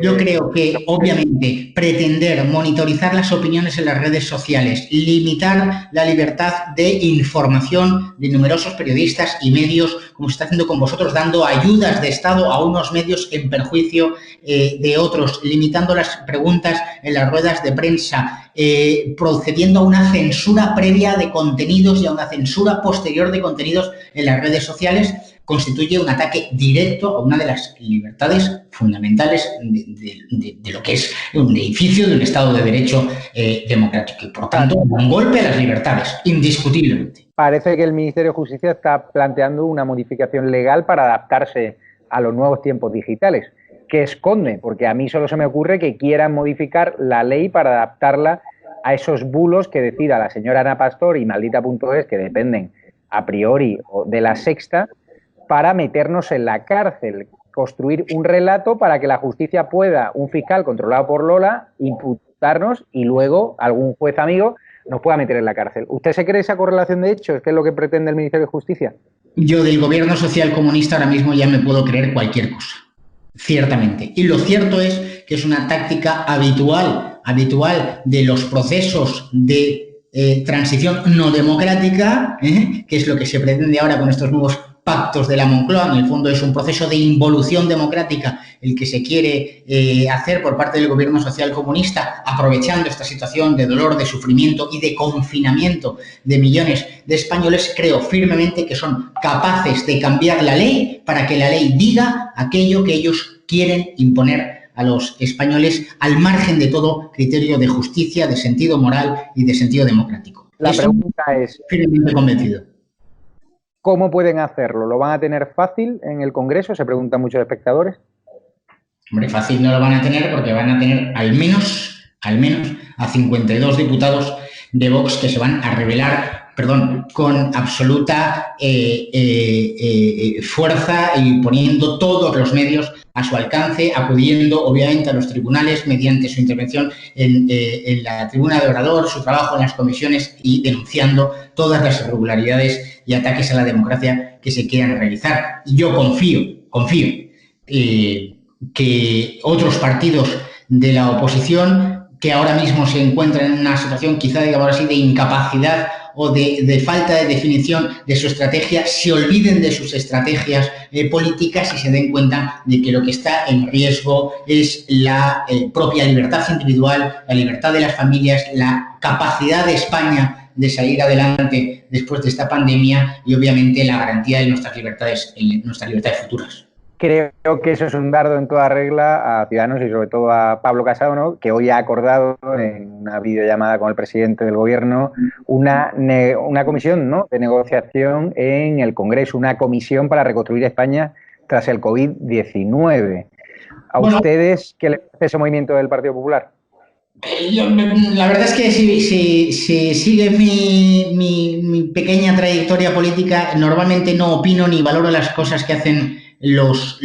Yo creo que, obviamente, pretender monitorizar las opiniones en las redes sociales, limitar la libertad de información de numerosos periodistas y medios, como se está haciendo con vosotros, dando ayudas de Estado a unos medios en perjuicio de otros, limitando las preguntas en las ruedas de prensa, procediendo a una censura previa de contenidos y a una censura posterior de contenidos en las redes sociales, constituye un ataque directo a una de las libertades fundamentales de lo que es un edificio de un Estado de Derecho democrático. Y, por tanto, un golpe a las libertades, indiscutiblemente. Parece que el Ministerio de Justicia está planteando una modificación legal para adaptarse a los nuevos tiempos digitales. ¿Qué esconde? Porque a mí solo se me ocurre que quieran modificar la ley para adaptarla a esos bulos que decida la señora Ana Pastor y Maldita.es, que dependen a priori de La Sexta, para meternos en la cárcel, construir un relato para que la justicia pueda, un fiscal controlado por Lola, imputarnos y luego algún juez amigo nos pueda meter en la cárcel. ¿Usted se cree esa correlación de hechos? ¿Qué es lo que pretende el Ministerio de Justicia? Yo del gobierno social comunista ahora mismo ya me puedo creer cualquier cosa, ciertamente. Y lo cierto es que es una táctica habitual de los procesos de transición no democrática, que es lo que se pretende ahora con estos nuevos pactos de la Moncloa. En el fondo es un proceso de involución democrática el que se quiere hacer por parte del gobierno social comunista, aprovechando esta situación de dolor, de sufrimiento y de confinamiento de millones de españoles. Creo firmemente que son capaces de cambiar la ley para que la ley diga aquello que ellos quieren imponer a los españoles, al margen de todo criterio de justicia, de sentido moral y de sentido democrático. La pregunta es, firmemente convencido. ¿Cómo pueden hacerlo? ¿Lo van a tener fácil en el Congreso? Se preguntan muchos espectadores. Hombre, fácil no lo van a tener porque van a tener al menos a 52 diputados de Vox que se van a rebelar, con absoluta fuerza y poniendo todos los medios a su alcance, acudiendo obviamente a los tribunales mediante su intervención en la tribuna de orador, su trabajo en las comisiones y denunciando todas las irregularidades y ataques a la democracia que se quieran realizar. Y yo confío que otros partidos de la oposición que ahora mismo se encuentran en una situación quizá, digamos así, de incapacidad o de falta de definición de su estrategia, se olviden de sus estrategias políticas y se den cuenta de que lo que está en riesgo es la propia libertad individual, la libertad de las familias, la capacidad de España de salir adelante después de esta pandemia y obviamente la garantía de nuestras libertades futuras. Creo que eso es un dardo en toda regla a Ciudadanos y sobre todo a Pablo Casado, ¿no?, que hoy ha acordado en una videollamada con el presidente del Gobierno una comisión, ¿no?, de negociación en el Congreso, una comisión para reconstruir España tras el COVID-19. ¿A ustedes qué les parece ese movimiento del Partido Popular? La verdad es que si sigue mi pequeña trayectoria política, normalmente no opino ni valoro las cosas que hacen los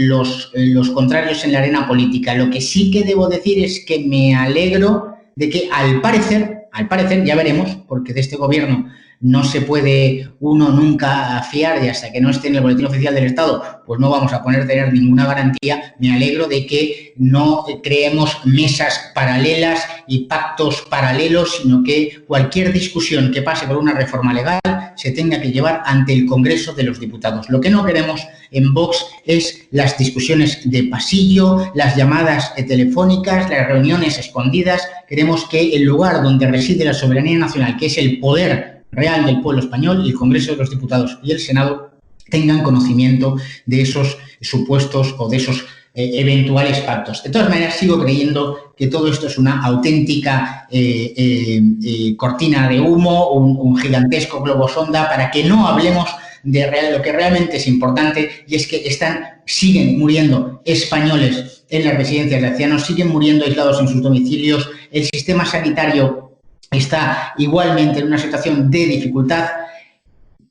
contrarios en la arena política. Lo que sí que debo decir es que me alegro de que al parecer, ya veremos, porque de este gobierno no se puede uno nunca fiar y hasta que no esté en el boletín oficial del Estado, pues no vamos a poder tener ninguna garantía. Me alegro de que no creemos mesas paralelas y pactos paralelos, sino que cualquier discusión que pase por una reforma legal se tenga que llevar ante el Congreso de los Diputados. Lo que no queremos en Vox es las discusiones de pasillo, las llamadas telefónicas, las reuniones escondidas. Queremos que el lugar donde reside la soberanía nacional, que es el poder real del pueblo español, el Congreso de los Diputados y el Senado, tengan conocimiento de esos supuestos o de esos eventuales pactos. De todas maneras, sigo creyendo que todo esto es una auténtica cortina de humo, un gigantesco globo sonda para que no hablemos de lo que realmente es importante, y es que siguen muriendo españoles en las residencias de ancianos, siguen muriendo aislados en sus domicilios, el sistema sanitario está igualmente en una situación de dificultad,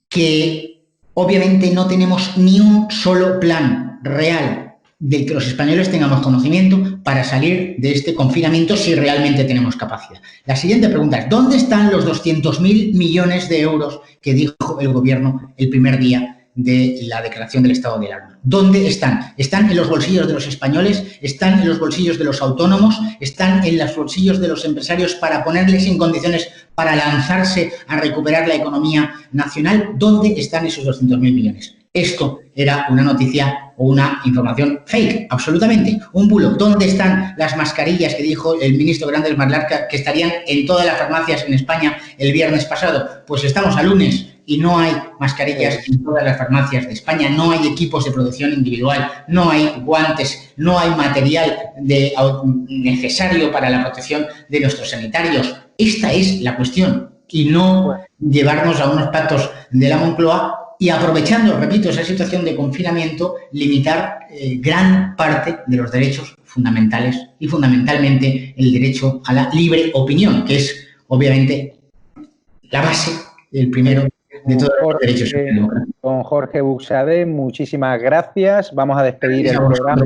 que obviamente no tenemos ni un solo plan real del que los españoles tengamos conocimiento para salir de este confinamiento si realmente tenemos capacidad. La siguiente pregunta es, ¿dónde están los 200.000 millones de euros que dijo el Gobierno el primer día de la declaración del estado de alarma? ¿Dónde están? ¿Están en los bolsillos de los españoles? ¿Están en los bolsillos de los autónomos? ¿Están en los bolsillos de los empresarios para ponerles en condiciones para lanzarse a recuperar la economía nacional? ¿Dónde están esos 200.000 millones? Esto era una noticia o una información fake, absolutamente, un bulo. ¿Dónde están las mascarillas que dijo el ministro Grande Marlaska que estarían en todas las farmacias en España el viernes pasado? Pues estamos a lunes y no hay mascarillas en todas las farmacias de España, no hay equipos de protección individual, no hay guantes, no hay material necesario para la protección de nuestros sanitarios. Esta es la cuestión, y no llevarnos a unos pactos de la Moncloa y, aprovechando, repito, esa situación de confinamiento, limitar gran parte de los derechos fundamentales y fundamentalmente el derecho a la libre opinión, que es obviamente la base, el primero de todos los derechos. Don Jorge Buxade, muchísimas gracias. Vamos a despedir el programa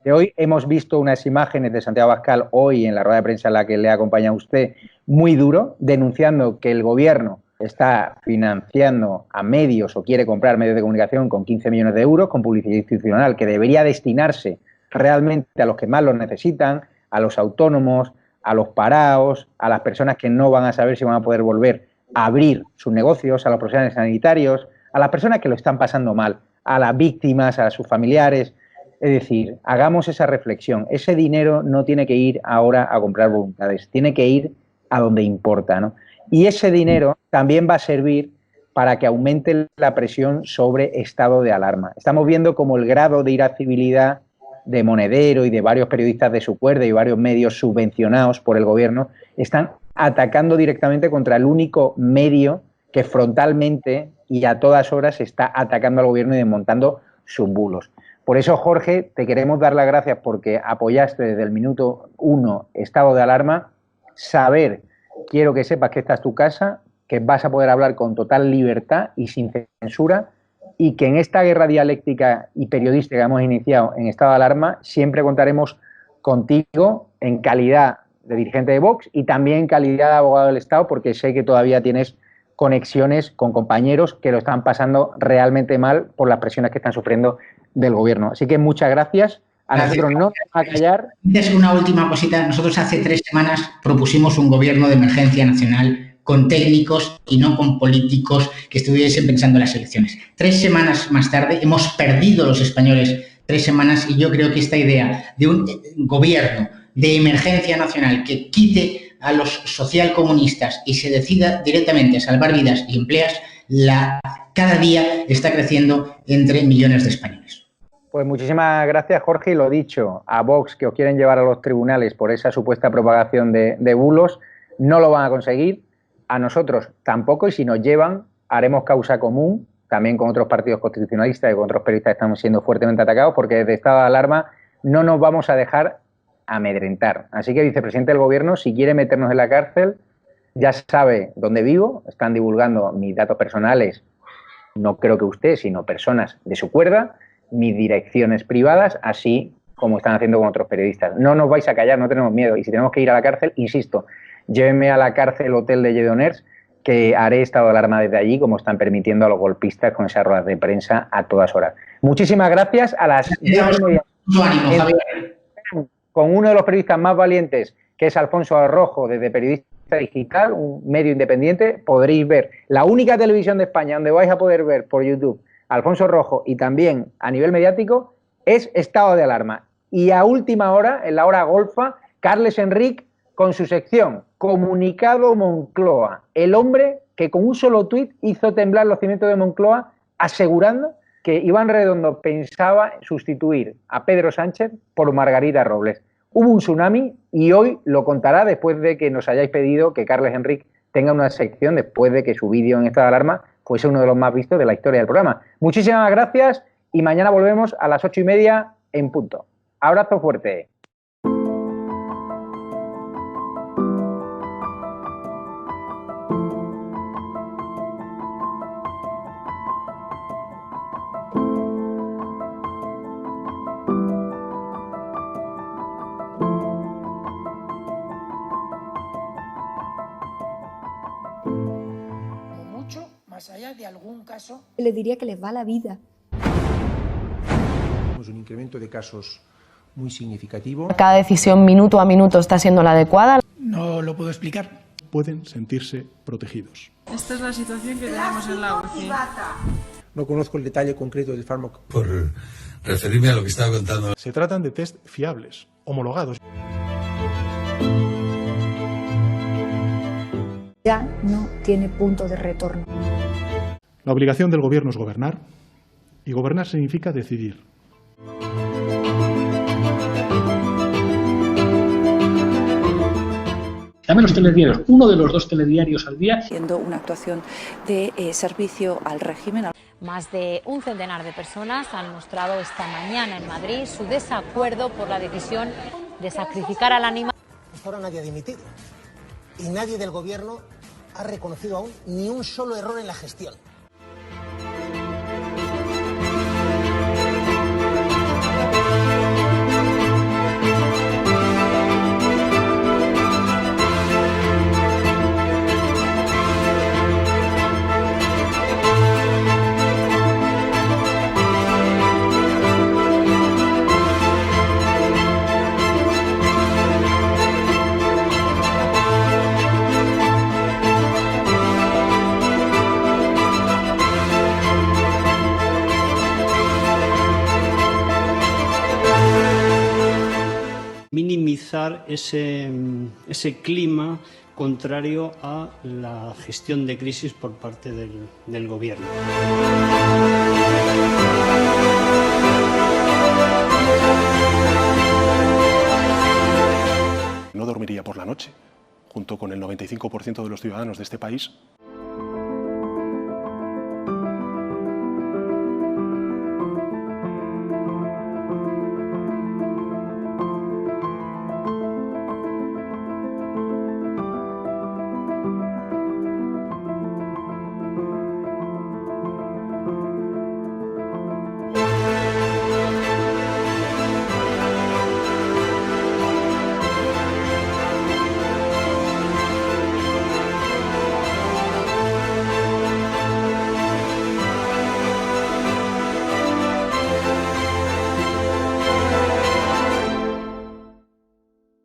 de hoy. Hemos visto unas imágenes de Santiago Abascal hoy en la rueda de prensa en la que le acompaña a usted, muy duro, denunciando que el Gobierno está financiando a medios o quiere comprar medios de comunicación con 15 millones de euros, con publicidad institucional que debería destinarse realmente a los que más los necesitan, a los autónomos, a los parados, a las personas que no van a saber si van a poder volver a abrir sus negocios, a los profesionales sanitarios, a las personas que lo están pasando mal, a las víctimas, a sus familiares. Es decir, hagamos esa reflexión. Ese dinero no tiene que ir ahora a comprar voluntades, tiene que ir a donde importa, ¿no? Y ese dinero también va a servir para que aumente la presión sobre estado de alarma. Estamos viendo como el grado de irascibilidad de Monedero y de varios periodistas de su cuerda y varios medios subvencionados por el Gobierno están atacando directamente contra el único medio que frontalmente y a todas horas está atacando al Gobierno y desmontando sus bulos. Por eso, Jorge, te queremos dar las gracias porque apoyaste desde el minuto 1 estado de alarma. Quiero que sepas que esta es tu casa, que vas a poder hablar con total libertad y sin censura, y que en esta guerra dialéctica y periodística que hemos iniciado en estado de alarma siempre contaremos contigo en calidad de dirigente de Vox y también en calidad de abogado del Estado, porque sé que todavía tienes conexiones con compañeros que lo están pasando realmente mal por las presiones que están sufriendo del gobierno. Así que muchas gracias. A nosotros no nos va a callar. Una última cosita. Nosotros hace 3 semanas propusimos un gobierno de emergencia nacional con técnicos y no con políticos que estuviesen pensando en las elecciones. 3 semanas más tarde hemos perdido los españoles 3 semanas y yo creo que esta idea de un gobierno de emergencia nacional que quite a los socialcomunistas y se decida directamente a salvar vidas y empleos, cada día está creciendo entre millones de españoles. Pues muchísimas gracias, Jorge, y lo dicho, a Vox, que os quieren llevar a los tribunales por esa supuesta propagación de bulos, no lo van a conseguir, a nosotros tampoco, y si nos llevan, haremos causa común, también con otros partidos constitucionalistas y con otros periodistas que estamos siendo fuertemente atacados, porque desde estado de alarma no nos vamos a dejar amedrentar. Así que, vicepresidente del Gobierno, si quiere meternos en la cárcel, ya sabe dónde vivo, están divulgando mis datos personales, no creo que usted, sino personas de su cuerda, mis direcciones privadas, así como están haciendo con otros periodistas. No nos vais a callar, no tenemos miedo. Y si tenemos que ir a la cárcel, insisto, llévenme a la cárcel hotel de Lledoners, que haré estado de alarma desde allí, como están permitiendo a los golpistas con esas ruedas de prensa a todas horas. Muchísimas gracias. A las 10:30, con uno de los periodistas más valientes, que es Alfonso Arrojo, desde Periodista Digital, un medio independiente, podréis ver la única televisión de España donde vais a poder ver por YouTube Alfonso Rojo y también a nivel mediático, es estado de alarma. Y a última hora, en la hora golfa, Carles Enric con su sección Comunicado Moncloa, el hombre que con un solo tuit hizo temblar los cimientos de Moncloa, asegurando que Iván Redondo pensaba sustituir a Pedro Sánchez por Margarita Robles. Hubo un tsunami y hoy lo contará después de que nos hayáis pedido que Carles Enric tenga una sección después de que su vídeo en estado de alarma fuese uno de los más vistos de la historia del programa. Muchísimas gracias y mañana volvemos a las 8:30 en punto. Abrazo fuerte. Más allá de algún caso, le diría que les va la vida. Tenemos un incremento de casos muy significativo. Cada decisión minuto a minuto está siendo la adecuada. No lo puedo explicar. Pueden sentirse protegidos. Esta es la situación que tenemos en la UCI. No conozco el detalle concreto del fármaco. Por referirme a lo que estaba contando. Se tratan de test fiables, homologados. Ya no tiene punto de retorno. La obligación del gobierno es gobernar, y gobernar significa decidir. Dame los telediarios, uno de los 2 telediarios al día. Haciendo una actuación de servicio al régimen. Más de un centenar de personas han mostrado esta mañana en Madrid su desacuerdo por la decisión de sacrificar al animal. Hasta ahora nadie ha dimitido y nadie del gobierno ha reconocido aún ni un solo error en la gestión. Minimizar ese clima contrario a la gestión de crisis por parte del gobierno. No dormiría por la noche, junto con el 95% de los ciudadanos de este país.